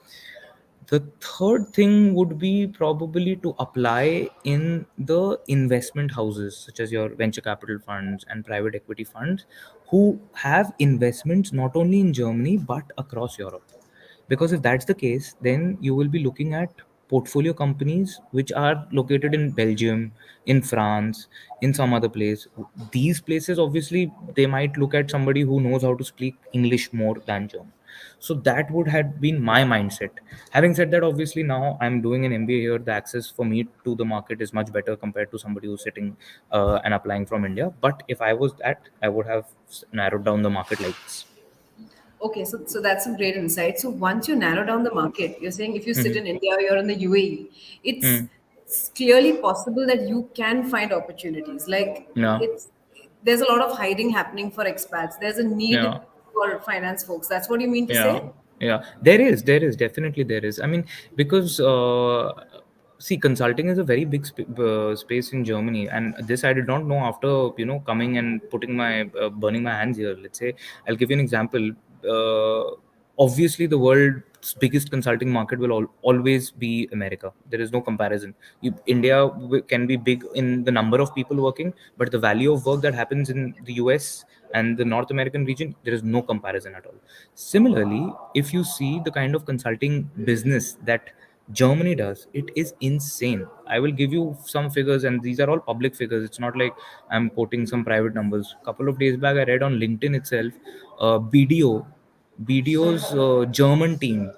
The third thing would be probably to apply in the investment houses, such as your venture capital funds and private equity funds, who have investments not only in Germany but across Europe. Because if that's the case, then you will be looking at portfolio companies which are located in Belgium, in France, in some other place. These places, obviously, they might look at somebody who knows how to speak English more than German. So that would have been my mindset. Having said that, obviously now I'm doing an MBA here. The access for me to the market is much better compared to somebody who's sitting and applying from India. But if I was that, I would have narrowed down the market like this. Okay, so that's some great insight. So once you narrow down the market, you're saying if you sit Hmm. in India or you're in the UAE, Hmm. it's clearly possible that you can find opportunities. Like Yeah. it's there's a lot of hiring happening for expats. There's a need Yeah. for finance folks. That's what you mean to Yeah. say? Yeah. There is definitely there is. I mean, because see, consulting is a very big space in Germany, and this I did not know after coming and putting my burning my hands here. Let's say I'll give you an example. Uh, Obviously, the world's biggest consulting market will always be America. There is no comparison. India can be big in the number of people working, but the value of work that happens in the US and the North American region, there is no comparison at all. Similarly, if you see the kind of consulting business that Germany does, it is insane. I will give you some figures, and these are all public figures. It's not like I'm quoting some private numbers. Couple of days back, I read on LinkedIn itself, BDO's German team,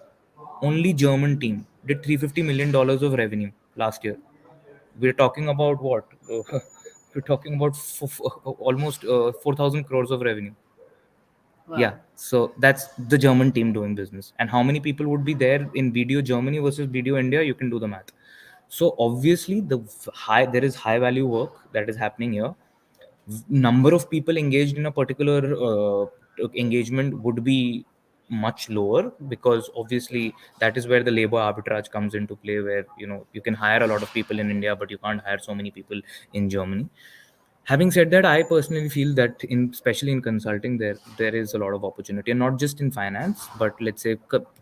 only German team, did $350 million of revenue last year. We're talking about what? We're talking about almost 4,000 crores of revenue. Yeah, Wow. so that's the German team doing business. And how many people would be there in BDO Germany versus BDO India? You can do the math. So obviously, there is high value work that is happening here. Number of people engaged in a particular engagement would be much lower, because obviously that is where the labor arbitrage comes into play, where you can hire a lot of people in India but you can't hire so many people in Germany. Having said that, I personally feel that in especially in consulting, there is a lot of opportunity, and not just in finance, but let's say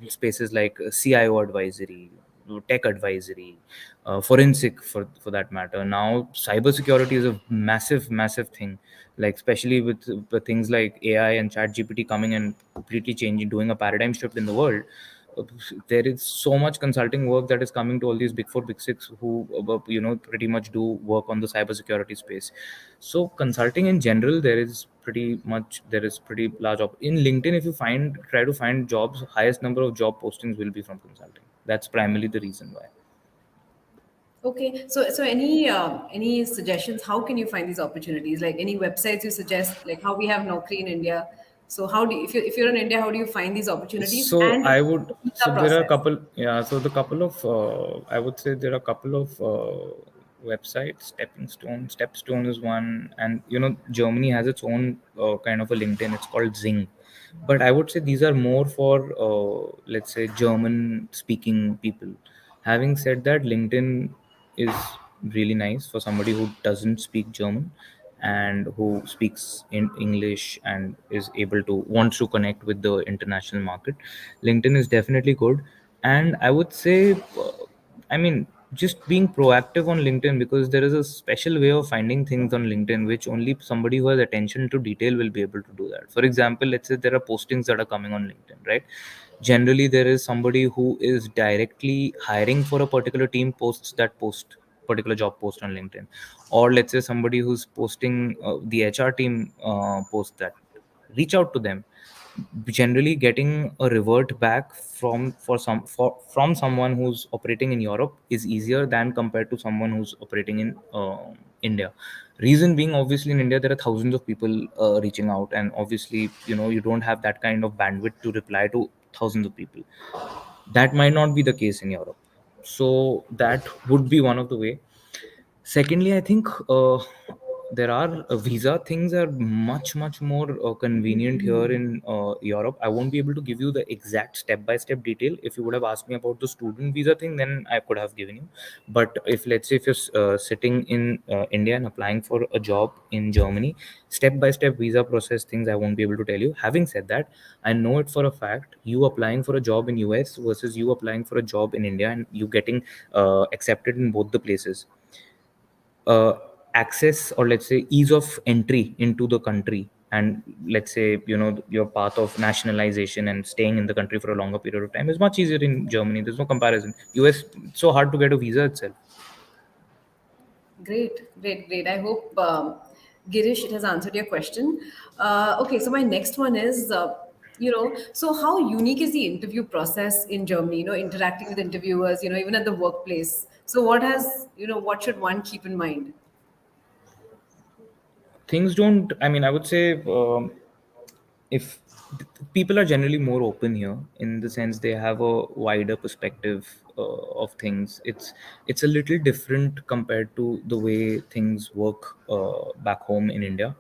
spaces like CIO advisory, tech advisory, forensic, for that matter. Now cybersecurity is a massive thing, like especially with things like AI and chat GPT coming and completely changing, doing a paradigm shift in the world. There is so much consulting work that is coming to all these big four, big six, who pretty much do work on the cybersecurity space. So consulting in general, there is pretty large in LinkedIn. If you try to find jobs, highest number of job postings will be from consulting. That's primarily the reason why. Okay, so any suggestions? How can you find these opportunities? Like any websites you suggest? Like how we have Naukri in India. So how do you, if you're in India, how do you find these opportunities So and I would, the visa so there are a process? couple, yeah. So the couple of, I would say there are a couple of websites. Stepping Stone, Stepstone is one, and Germany has its own kind of a LinkedIn. It's called Zing, but I would say these are more for let's say German speaking people. Having said that, LinkedIn is really nice for somebody who doesn't speak German and who speaks in English and is able to wants to connect with the international market. LinkedIn is definitely good, and I would say, I mean, just being proactive on LinkedIn, because there is a special way of finding things on LinkedIn which only somebody who has attention to detail will be able to do that. For example, let's say there are postings that are coming on LinkedIn, right? Generally, there is somebody who is directly hiring for a particular team, posts that post particular job post on LinkedIn, or let's say somebody who's posting the HR team post that, reach out to them. Generally getting a revert back from someone who's operating in Europe is easier than compared to someone who's operating in India. Reason being, obviously in India there are thousands of people reaching out, and obviously you don't have that kind of bandwidth to reply to thousands of people. That might not be the case in Europe. So that would be one of the way. Secondly, I think there are visa things are much more convenient here in Europe. I won't be able to give you the exact step by step detail. If you would have asked me about the student visa thing, then I could have given you. But if, let's say, if you're sitting in India and applying for a job in Germany, step by step visa process things I won't be able to tell you. Having said that, I know it for a fact, you applying for a job in US versus you applying for a job in India and you getting accepted in both the places, uh, access, or let's say ease of entry into the country, and let's say your path of nationalization and staying in the country for a longer period of time is much easier in Germany. There's no comparison. US, it's so hard to get a visa itself. Great. I hope, Girish, it has answered your question. Okay, so my next one is, so how unique is the interview process in Germany? Interacting with interviewers, even at the workplace. So what should one keep in mind? Things don't, I mean, I would say, if people are generally more open here, in the sense they have a wider perspective of things. It's a little different compared to the way things work back home in India.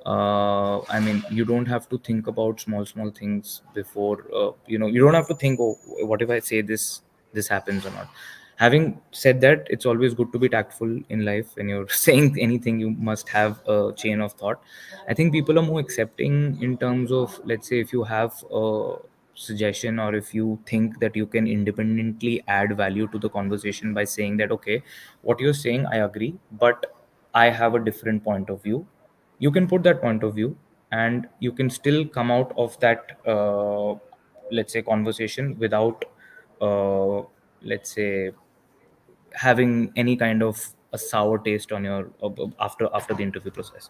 I mean, you don't have to think about small things before, you don't have to think, oh, what if I say this happens or not. Having said that, it's always good to be tactful in life. When you're saying anything, you must have a chain of thought. I think people are more accepting in terms of, let's say, if you have a suggestion, or if you think that you can independently add value to the conversation by saying that, okay, what you're saying I agree, but I have a different point of view. You can put that point of view, and you can still come out of that let's say conversation without uh, let's say having any kind of a sour taste on your after the interview process.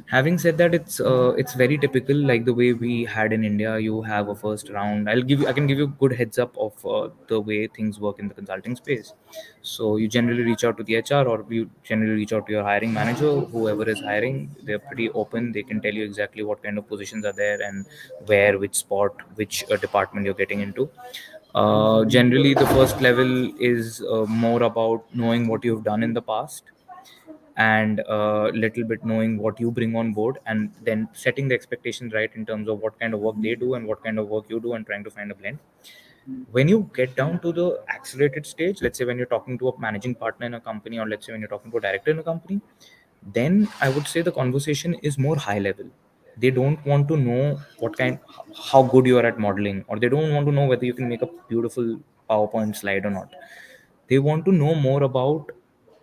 Having said that, it's very typical, like the way we had in India. You have a first round. I can give you good heads up of the way things work in the consulting space. So you generally reach out to the HR, or you generally reach out to your hiring manager, whoever is hiring. They're pretty open. They can tell you exactly what kind of positions are there, and where, which spot, which department you're getting into. Generally, the first level is more about knowing what you've done in the past, and a little bit knowing what you bring on board, and then setting the expectations right in terms of what kind of work they do and what kind of work you do, and trying to find a blend. When you get down to the accelerated stage, let's say when you're talking to a managing partner in a company, or let's say when you're talking to a director in a company, then I would say the conversation is more high level. They don't want to know what kind, how good you are at modeling, or they don't want to know whether you can make a beautiful PowerPoint slide or not. They want to know more about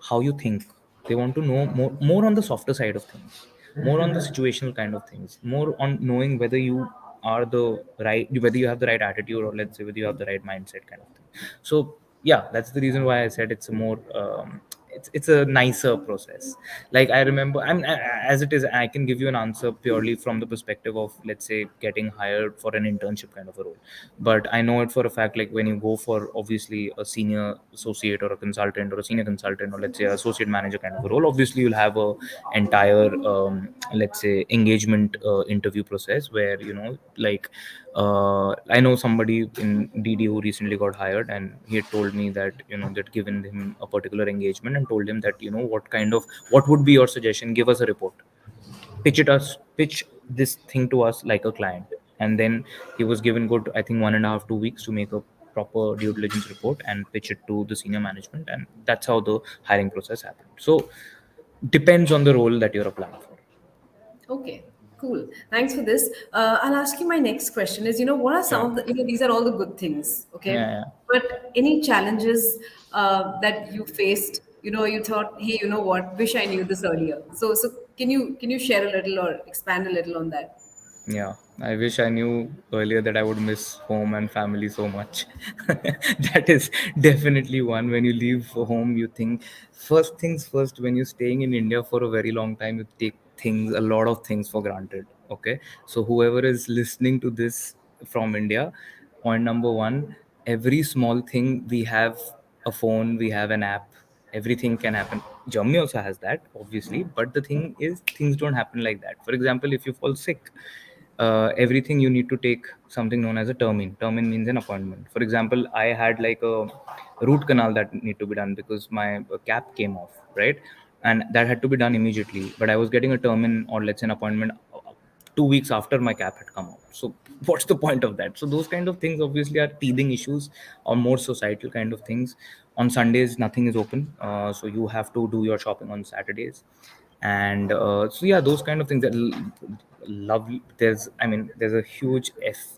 how you think. They want to know more on the softer side of things, more on the situational kind of things, more on knowing whether you are the right, whether you have the right attitude, or let's say whether you have the right mindset kind of thing. So yeah, that's the reason why I said it's a more it's a nicer process. Like I remember, as it is, I can give you an answer purely from the perspective of, let's say, getting hired for an internship kind of a role. But I know it for a fact, like when you go for obviously a senior associate or a consultant or a senior consultant, or let's say associate manager kind of a role, obviously you'll have a entire let's say engagement interview process where, like I know somebody in DD who recently got hired, and he had told me that, that given him a particular engagement and told him that, what would be your suggestion, give us a report, pitch this thing to us like a client. And then he was given good, I think, 1.5 2 weeks to make a proper due diligence report and pitch it to the senior management, and that's how the hiring process happened. So depends on the role that you're applying for. Okay, cool. Thanks for this. I'll ask you my next question is, what are some Sure. of the, these are all the good things, okay? Yeah, But any challenges that you faced, you thought, hey, you know what, wish I knew this earlier. So can you share a little or expand a little on that? yeah. I wish I knew earlier that I would miss home and family so much. That is definitely one. When you leave for home, you think, first things first, when you're staying in India for a very long time, you take a lot of things for granted. Okay. So, whoever is listening to this from India, point number one, every small thing, we have a phone, we have an app, everything can happen. Germany also has that, obviously, but the thing is, things don't happen like that. For example, if you fall sick, everything you need to take something known as a termin. Termin means an appointment. For example, I had like a root canal that need to be done because my cap came off, right? And that had to be done immediately. But I was getting a termin, or let's say an appointment, 2 weeks after my cap had come out. So what's the point of that? So those kind of things obviously are teething issues, or more societal kind of things. On Sundays, nothing is open, so you have to do your shopping on Saturdays. And so yeah, those kind of things that love. There's a huge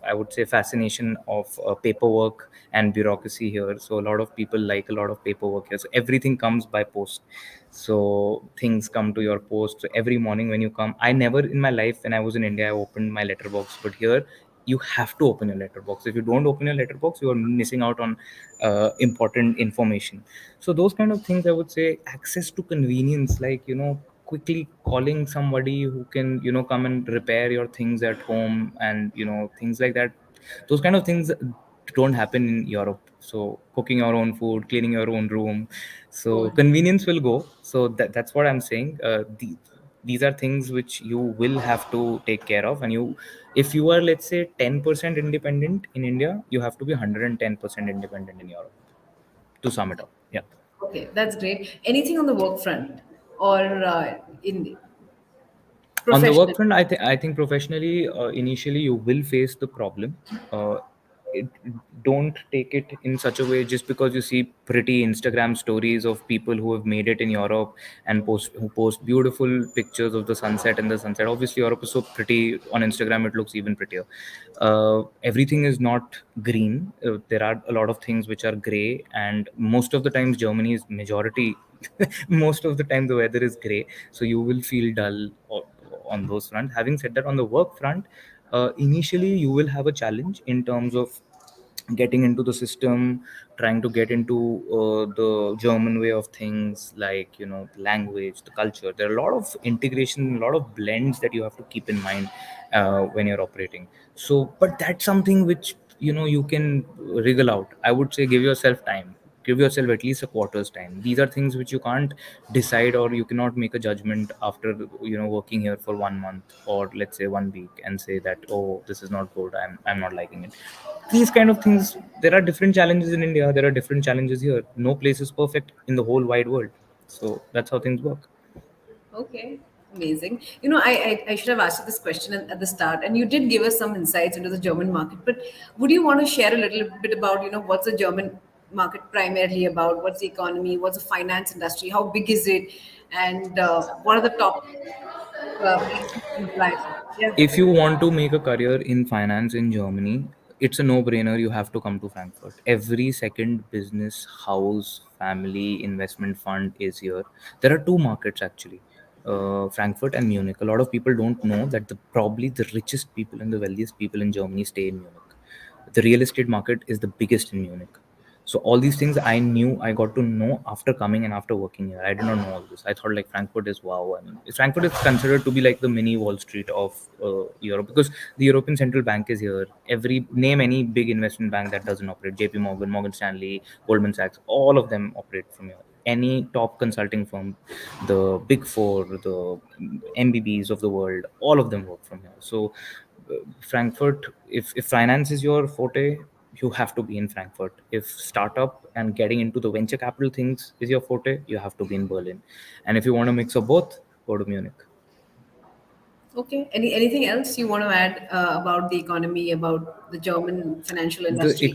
I would say fascination of paperwork and bureaucracy here. So a lot of people like a lot of paperwork here, so everything comes by post. So things come to your post. So every morning when you come, I never in my life, when I was in India, I opened my letterbox. But here you have to open your letterbox. If you don't open your letterbox, you are missing out on important information. So those kind of things, I would say, access to convenience, like, quickly calling somebody who can, come and repair your things at home, and things like that. Those kind of things don't happen in Europe. So cooking your own food, cleaning your own room, so Oh, convenience will go. So that's what I'm saying. These are things which you will have to take care of. And if you are, let's say, 10% independent in India, you have to be 110% independent in Europe, to sum it up. Yeah. okay, that's great. Anything on the work front or in On the work professional? front, I think professionally, initially you will face the problem. uh, it, don't take it in such a way just because you see pretty Instagram stories of people who have made it in Europe, and who post beautiful pictures of the sunset and the sunset. Obviously Europe is so pretty. On Instagram it looks even prettier. Everything is not green. There are a lot of things which are gray, and most of the times Germany is majority. Most of the time the weather is gray, so you will feel dull on those front. Having said that, on the work front, initially you will have a challenge in terms of getting into the system, trying to get into the German way of things, like, the language, the culture. There are a lot of integration, a lot of blends that you have to keep in mind when you're operating. So but that's something which, you can wriggle out. I would say give yourself time, give yourself at least a quarter's time. These are things which you can't decide, or you cannot make a judgment after, working here for 1 month, or let's say 1 week, and say that, oh, this is not good, I'm not liking it. These kind of things. There are different challenges in India, there are different challenges here. No place is perfect in the whole wide world. So that's how things work. Okay, amazing. I should have asked you this question at the start, and you did give us some insights into the German market. But would you want to share a little bit about, what's the German market primarily about? What's the economy? What's the finance industry? How big is it? and what are the top places to apply for? Yeah. If you want to make a career in finance in Germany, it's a no-brainer. You have to come to Frankfurt. Every second business, house, family, investment fund is here. There are two markets actually, Frankfurt and Munich. A lot of people don't know that probably the richest people and the wealthiest people in Germany stay in Munich. The real estate market is the biggest in Munich. So all these things I got to know after coming and after working here. I did not know all this. I thought like Frankfurt is wow. I mean, Frankfurt is considered to be like the mini Wall Street of Europe, because the European Central Bank is here. Every name any big investment bank that doesn't operate, JP Morgan, Morgan Stanley, Goldman Sachs, all of them operate from here. Any top consulting firm, the big four, the MBBs of the world, all of them work from here. So Frankfurt, if finance is your forte, you have to be in Frankfurt. If startup and getting into the venture capital things is your forte, you have to be in Berlin. And if you want to mix of both, go to Munich. Okay. Anything else you want to add about the economy, about the German financial industry?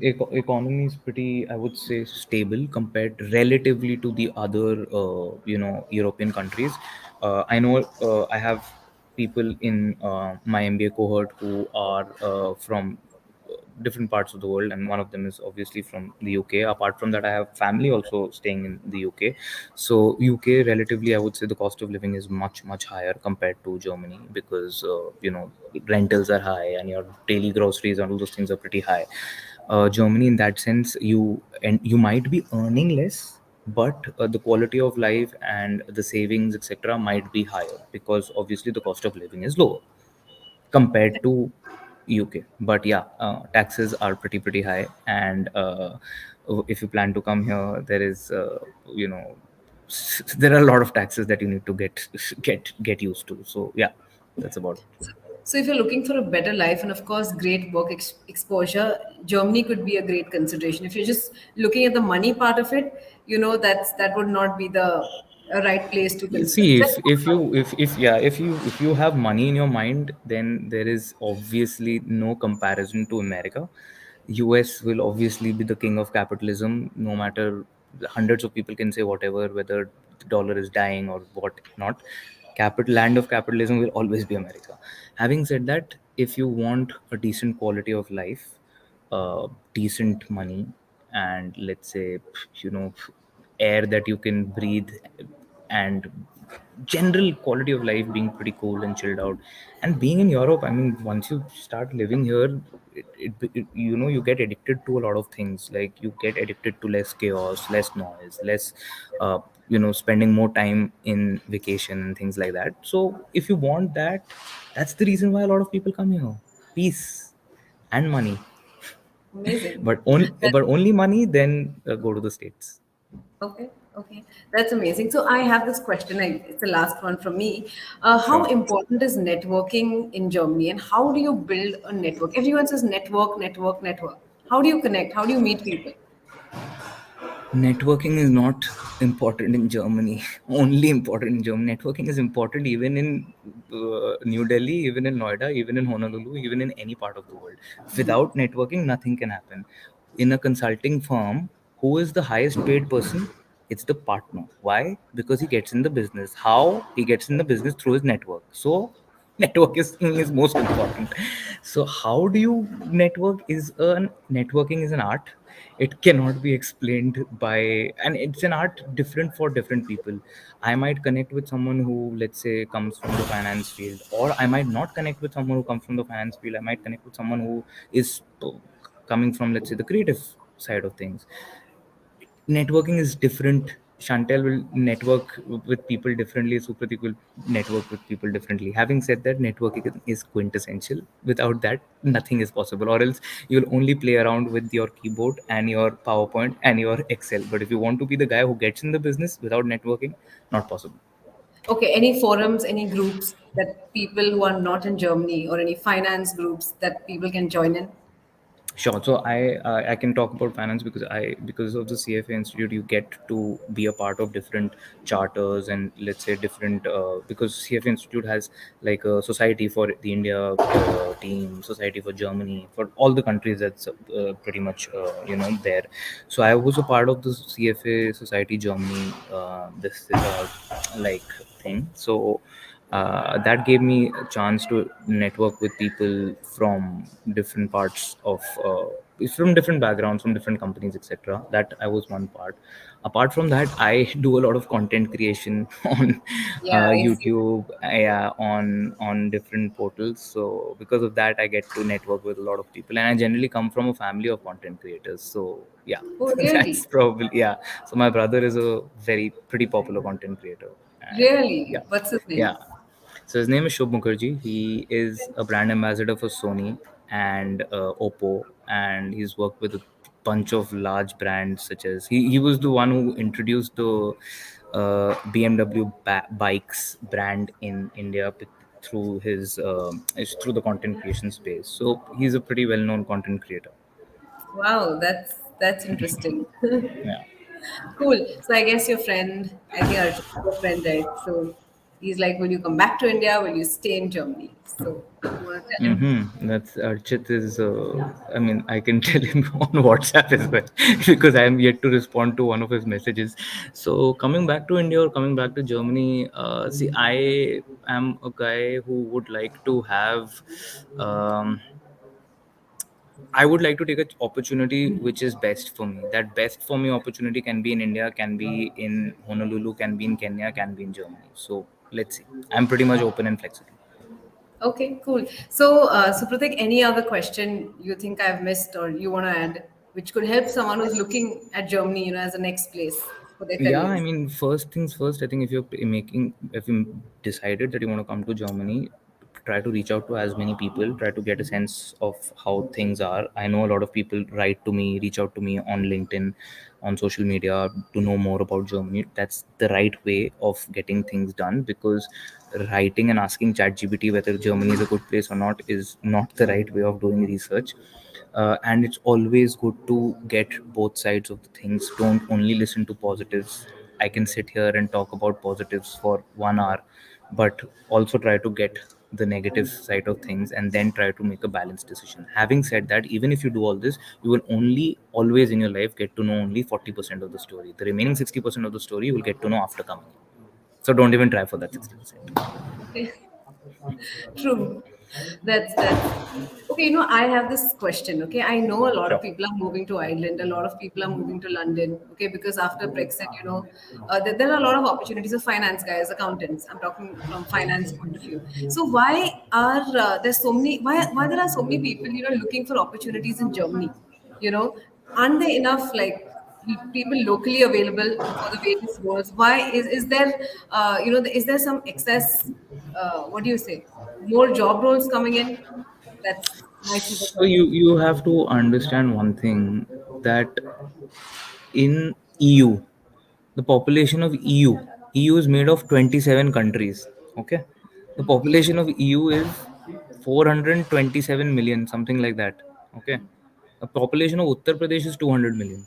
Economy is pretty, I would say, stable compared relatively to the other European countries. I know I have people in my MBA cohort who are from different parts of the world, and one of them is obviously from the UK. Apart from that, I have family also staying in the UK. So UK, relatively, I would say the cost of living is much higher compared to Germany, because rentals are high and your daily groceries and all those things are pretty high. Germany, in that sense, you might be earning less, but the quality of life and the savings, etc., might be higher, because obviously the cost of living is lower compared to UK. But yeah, taxes are pretty high, and if you plan to come here, there is there are a lot of taxes that you need to get used to. So yeah, that's about it. So, if you're looking for a better life and, of course, great work exposure, Germany could be a great consideration. If you're just looking at the money part of it, that would not be the right place to You consider. see, Just if you if yeah if you have money in your mind, then there is obviously no comparison to America. US will obviously be the king of capitalism, no matter hundreds of people can say whatever, whether the dollar is dying or what not. Capital land of capitalism will always be America. Having said that, if you want a decent quality of life, decent money, and let's say, you know air that you can breathe, and general quality of life being pretty cool and chilled out, and being in Europe, I mean, once you start living here, you get addicted to a lot of things. Like, you get addicted to less chaos, less noise, less spending more time in vacation and things like that. So if you want that, that's the reason why a lot of people come here. Peace and money. amazing. But only money, then go to the States. Okay, okay, that's amazing. So I have this question. It's the last one from me. How Sure. important is networking in Germany, and how do you build a network? Everyone says network, network, network. How do you connect? How do you meet people? Networking is not important in Germany. Only important in Germany. Networking is important even in New Delhi, even in Noida, even in Honolulu, even in any part of the world. Without networking, nothing can happen. In a consulting firm, who is the highest paid person? It's the partner. Why? Because he gets in the business. How? He gets in the business through his network. So networking is most important. So how do you network? Networking is an art. It cannot be explained by, and it's an art different for different people. I might connect with someone who, let's say, comes from the finance field, or I might not connect with someone who comes from the finance field. I might connect with someone who is coming from, let's say, the creative side of things. Networking is different. Chantel will network with people differently. Supratik will network with people differently. Having said that, networking is quintessential. Without that, nothing is possible. Or else you'll only play around with your keyboard and your PowerPoint and your Excel. But if you want to be the guy who gets in the business without networking, not possible. Okay, any forums, any groups that people who are not in Germany, or any finance groups that people can join in? Sure. So I can talk about finance because I because of the CFA Institute you get to be a part of different charters and let's say different because CFA Institute has like a society for the India team, society for Germany, for all the countries that's pretty much there. So I was a part of the CFA Society Germany this like thing. So that gave me a chance to network with people from different parts of from different backgrounds, from different companies, etc. That I was one part. Apart from that, I do a lot of content creation on Yeah, I see. YouTube, yeah, on different portals. So because of that, I get to network with a lot of people, and I generally come from a family of content creators. So yeah, Oh, that's really? probably, yeah. So my brother is a very pretty popular content creator, and Really? yeah, What's his name? yeah. So his name is Shubh Mukherjee. He is a brand ambassador for Sony and Oppo, and he's worked with a bunch of large brands such as he was the one who introduced the BMW bikes brand in India through his through the content creation space. So he's a pretty well known content creator. Wow, that's interesting. Yeah. Cool. So I guess your friend, I think Arjun is your friend, right? So he's like, will you come back to India? Will you stay in Germany? So you want to tell him? That's Archit is. I mean, I can tell him on WhatsApp as well because I am yet to respond to one of his messages. So coming back to India or coming back to Germany, see, I am a guy who would like to have. Um, I would like to take an opportunity which is best for me. That best for me opportunity can be in India, can be in Honolulu, can be in Kenya, can be in Germany. So let's see. I'm pretty much open and flexible. Okay, cool. So, Supratik, any other question you think I've missed or you want to add, which could help someone who's looking at Germany, as a next place for their Yeah, I careers? mean, first things first. I think if you decided that you want to come to Germany, try to reach out to as many people. Try to get a sense of how things are. I know a lot of people write to me, reach out to me on LinkedIn, on social media to know more about Germany. That's the right way of getting things done because writing and asking ChatGPT whether Germany is a good place or not is not the right way of doing research. And it's always good to get both sides of the things. Don't only listen to positives. I can sit here and talk about positives for 1 hour, but also try to get the negative side of things and then try to make a balanced decision. Having said that, even if you do all this, you will only always in your life get to know only 40% of the story. The remaining 60% of the story you will get to know after coming. So don't even try for that 60%. Okay. True. That's okay. I have this question. Okay, I know a lot of Sure. people are moving to Ireland. A lot of people are moving to London. Okay, because after Brexit, there are a lot of opportunities of finance guys, accountants. I'm talking from finance point of view. So why are there so many? Why there are so many people looking for opportunities in Germany? You know, aren't there enough people locally available for the various roles? Why is there is there some excess? What do you say? More job roles coming in? That's my super So you have to understand one thing that in EU, the population of EU is made of 27 countries. Okay, the population of EU is 427 million, something like that. Okay, the population of Uttar Pradesh is 200 million.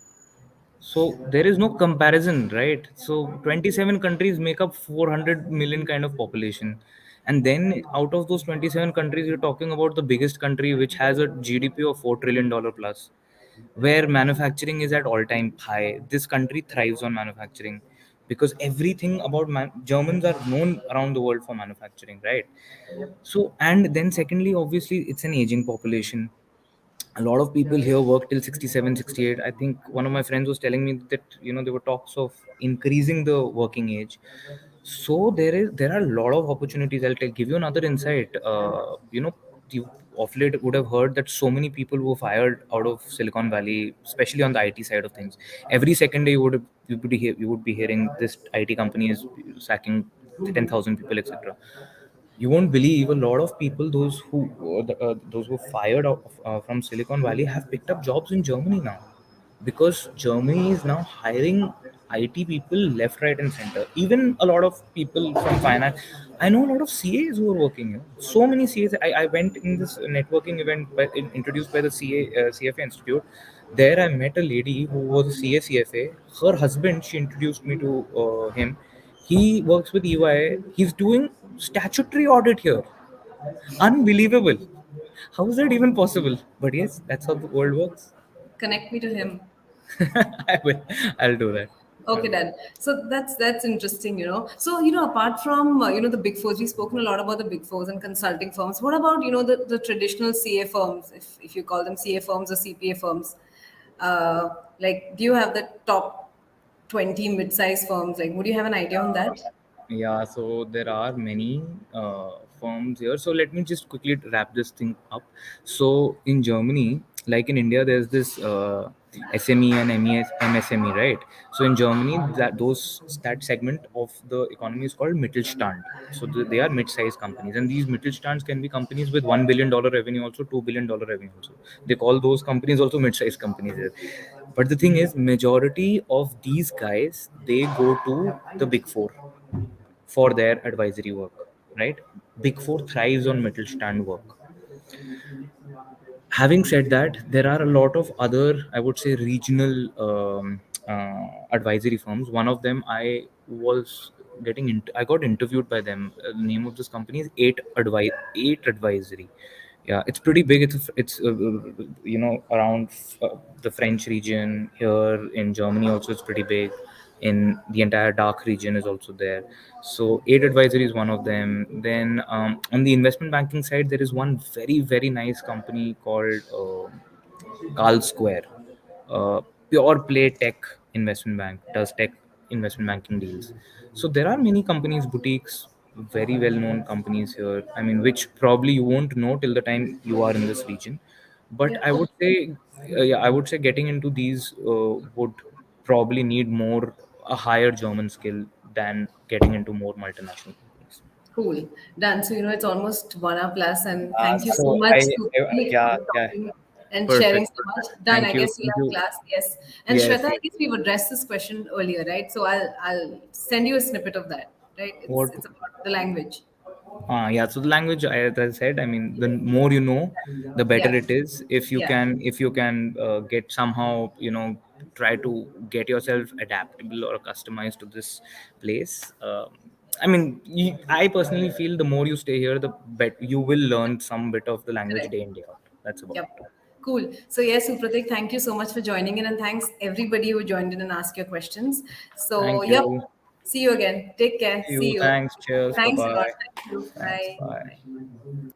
So there is no comparison, right? So 27 countries make up 400 million kind of population, and then out of those 27 countries you're talking about the biggest country which has a GDP of $4 trillion plus, where manufacturing is at all time high. This country thrives on manufacturing because everything about Germans are known around the world for manufacturing, right? Yep. So, and then secondly, obviously it's an aging population. A lot of people here work till 67, 68. I think one of my friends was telling me that there were talks of increasing the working age. So there are a lot of opportunities. Give you another insight. You of late would have heard that so many people were fired out of Silicon Valley, especially on the IT side of things. Every second day you would be hearing this IT company is sacking 10,000 people, etc. You won't believe a lot of people those who fired from Silicon Valley have picked up jobs in Germany now, because Germany is now hiring IT people left, right, and center. Even a lot of people from finance. I know a lot of CAs who are working here. So many CAs. I went in this networking event introduced by the CFA Institute. There I met a lady who was a CFA. Her husband, she introduced me to him. He works with EY. He's doing statutory audit here. Unbelievable. How is that even possible? But yes, that's how the world works. Connect me to him. I will. I'll do that. I'll Okay, do then. So that's interesting, you know. So apart from the big fours, we've spoken a lot about the big fours and consulting firms. What about the traditional CA firms, if you call them CA firms or CPA firms? Uh, like, do you have the top 20 mid-sized firms? Like, would you have an idea on that? Yeah, so there are many firms here. So let me just quickly wrap this thing up. So in Germany, like in India, there's this SME and MSME, right? So in Germany, that segment of the economy is called Mittelstand. So they are mid-sized companies, and these Mittelstands can be companies with $1 billion revenue, also $2 billion revenue, also. They call those companies also mid-sized companies here. But the thing is, majority of these guys they go to the big four for their advisory work, right? Big Four thrives on Mittelstand work. Having said that, there are a lot of other, I would say, regional advisory firms. One of them, I got interviewed by them. The name of this company is Eight Advisory. Yeah, it's pretty big. It's around the French region. Here in Germany also it's pretty big. In the entire dark region is also there. So Eight Advisory is one of them. Then on the investment banking side, there is one very very nice company called Carl Square. uh, Pure play tech investment bank, does tech investment banking deals. So there are many companies, boutiques, very well known companies here. I mean, which probably you won't know till the time you are in this region. But Yeah. I would say, yeah, I would say getting into these would probably need more a higher German skill than getting into more multinational companies. Cool. Done. So, it's almost 1 hour plus, and thank you so So much, Supratik, yeah, for yeah, talking and sharing perfect, so much. perfect. Done. I Thank you, guess you'll thank have you. class. Yes. And Yes, Shweta, I yes. guess we've addressed this question earlier, right? So I'll send you a snippet of that, right? It's What? it's about the language. Yeah. So the language, as I said, I mean, the more you know, the better Yeah. it is. Yeah. If you can get somehow, try to get yourself adaptable or customized to this place. I mean, I personally feel the more you stay here, the better you will learn some bit of the language Correct. day in day out. That's about Yep. it. Cool. So yes, Supratik, thank you so much for joining in, and thanks everybody who joined in and asked your questions. So Thank yep. you. See you again. Take care. See See you. you. Thanks. Cheers. Bye Thanks a lot. bye. Thank you. Thanks. Bye. Bye. Bye.